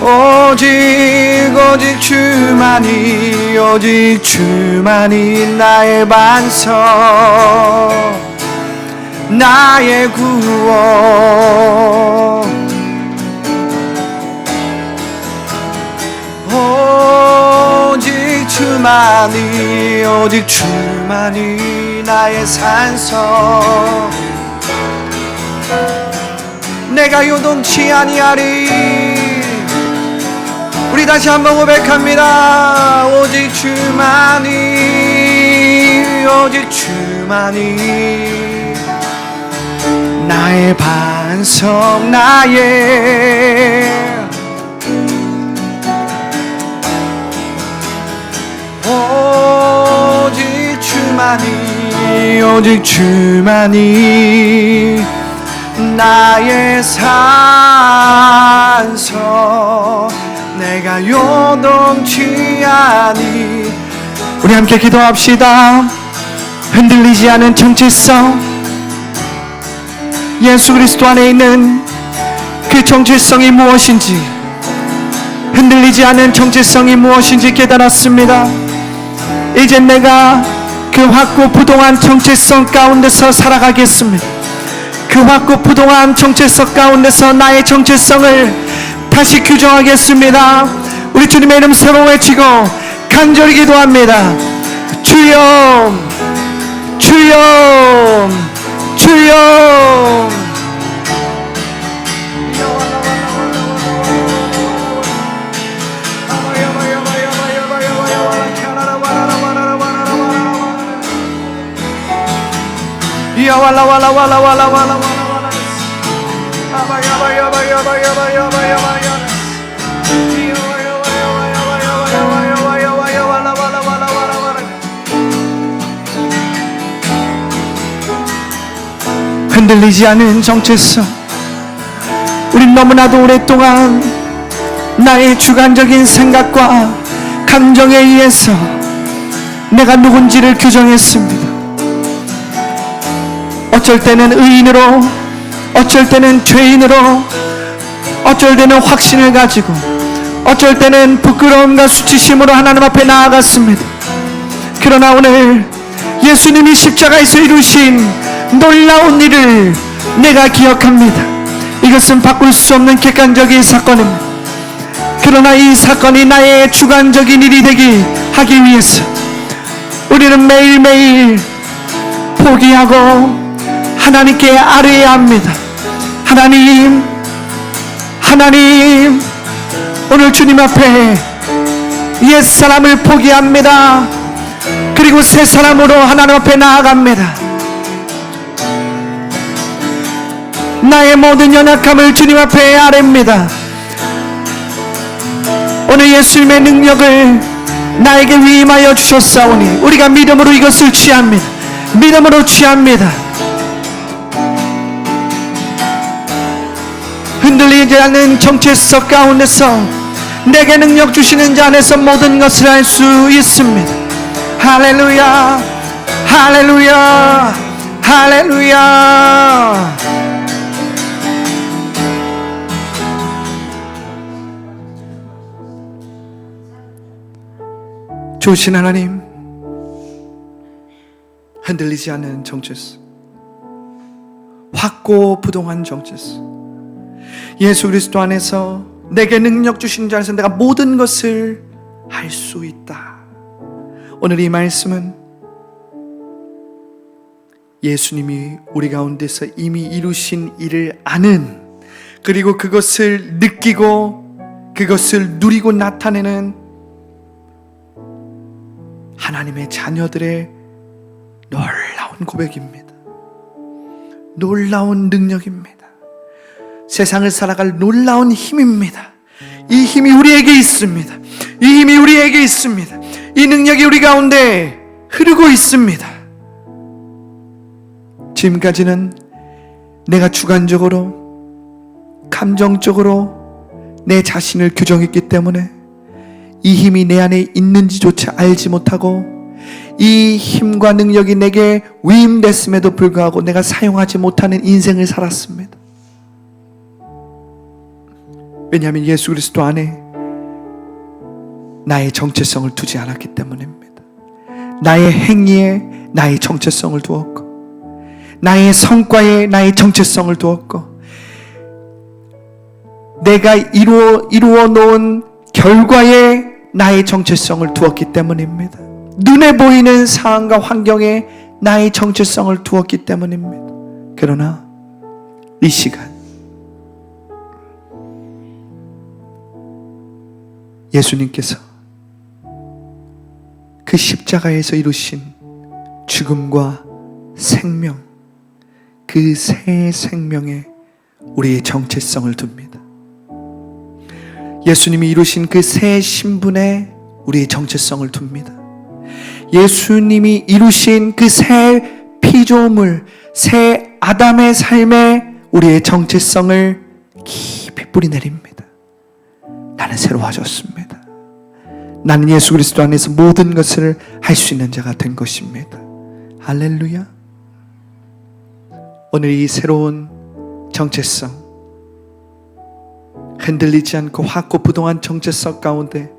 오직 주만이 나의 반석, 나의 구원. 오직 주만이 나의 산성. 내가 요동치 아니하리. 우리 다시 한번 고백합니다. 오직 주만이 나의 반석, 나의 오직 주만이 나의 산석, 내가 요동치 아니. 우리 함께 기도합시다. 흔들리지 않은 정체성, 예수 그리스도 안에 있는 그 정체성이 무엇인지, 흔들리지 않은 정체성이 무엇인지 깨달았습니다. 이제 내가 그 확고부동한 정체성 가운데서 살아가겠습니다. 그 확고부동한 정체성 가운데서 나의 정체성을 다시 규정하겠습니다. 우리 주님의 이름 세번 외치고 간절히 기도합니다. 주여, 주여, 주여. 흔들리지 않은 정체성. 우린 너무나도 오랫동안 나의 주관적인 생각과 감정에 의해서 내가 누군지를 규정했습니다. 어쩔 때는 의인으로, 어쩔 때는 죄인으로, 어쩔 때는 확신을 가지고, 어쩔 때는 부끄러움과 수치심으로 하나님 앞에 나아갔습니다. 그러나 오늘 예수님이 십자가에서 이루신 놀라운 일을 내가 기억합니다. 이것은 바꿀 수 없는 객관적인 사건입니다. 그러나 이 사건이 나의 주관적인 일이 되게 하기 위해서 우리는 매일매일 포기하고 하나님께 아뢰야 합니다. 하나님, 오늘 주님 앞에 옛사람을 포기합니다. 그리고 새 사람으로 하나님 앞에 나아갑니다. 나의 모든 연약함을 주님 앞에 아뢰입니다. 오늘 예수님의 능력을 나에게 위임하여 주셨사오니 우리가 믿음으로 이것을 취합니다. 믿음으로 취합니다. 흔들리지 않는 정체성 가운데서 내게 능력 주시는 자 안에서 모든 것을 할 수 있습니다. 할렐루야, 할렐루야, 할렐루야. 좋으신 하나님, 흔들리지 않는 정체성, 확고부동한 정체성. 예수 그리스도 안에서 내게 능력 주신 자 안에서 내가 모든 것을 할 수 있다. 오늘 이 말씀은 예수님이 우리 가운데서 이미 이루신 일을 아는, 그리고 그것을 느끼고 그것을 누리고 나타내는 하나님의 자녀들의 놀라운 고백입니다. 놀라운 능력입니다. 세상을 살아갈 놀라운 힘입니다. 이 힘이 우리에게 있습니다. 이 힘이 우리에게 있습니다. 이 능력이 우리 가운데 흐르고 있습니다. 지금까지는 내가 주관적으로, 감정적으로 내 자신을 규정했기 때문에 이 힘이 내 안에 있는지조차 알지 못하고, 이 힘과 능력이 내게 위임됐음에도 불구하고 내가 사용하지 못하는 인생을 살았습니다. 왜냐하면 예수 그리스도 안에 나의 정체성을 두지 않았기 때문입니다. 나의 행위에 나의 정체성을 두었고, 나의 성과에 나의 정체성을 두었고, 내가 이루어 놓은 결과에 나의 정체성을 두었기 때문입니다. 눈에 보이는 상황과 환경에 나의 정체성을 두었기 때문입니다. 그러나 이 시간 예수님께서 그 십자가에서 이루신 죽음과 생명, 그 새 생명에 우리의 정체성을 둡니다. 예수님이 이루신 그 새 신분에 우리의 정체성을 둡니다. 예수님이 이루신 그 새 피조물, 새 아담의 삶에 우리의 정체성을 깊이 뿌리내립니다. 나는 새로워졌습니다. 나는 예수 그리스도 안에서 모든 것을 할 수 있는 자가 된 것입니다. 할렐루야. 오늘 이 새로운 정체성, 흔들리지 않고 확고부동한 정체성 가운데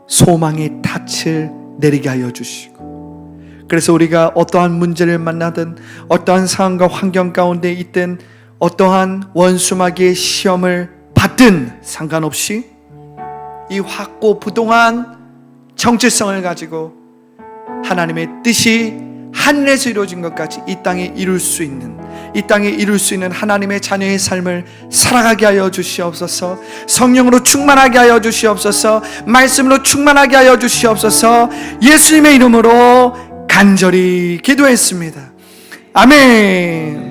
소망의 닻을 내리게 하여 주시고, 그래서 우리가 어떠한 문제를 만나든, 어떠한 상황과 환경 가운데 있든, 어떠한 원수마귀의 시험을 받든 상관없이 이 확고부동한 정체성을 가지고 하나님의 뜻이 하늘에서 이루어진 것까지 이 땅에 이룰 수 있는, 이 땅에 이룰 수 있는 하나님의 자녀의 삶을 살아가게 하여 주시옵소서. 성령으로 충만하게 하여 주시옵소서. 말씀으로 충만하게 하여 주시옵소서. 예수님의 이름으로 간절히 기도했습니다. 아멘.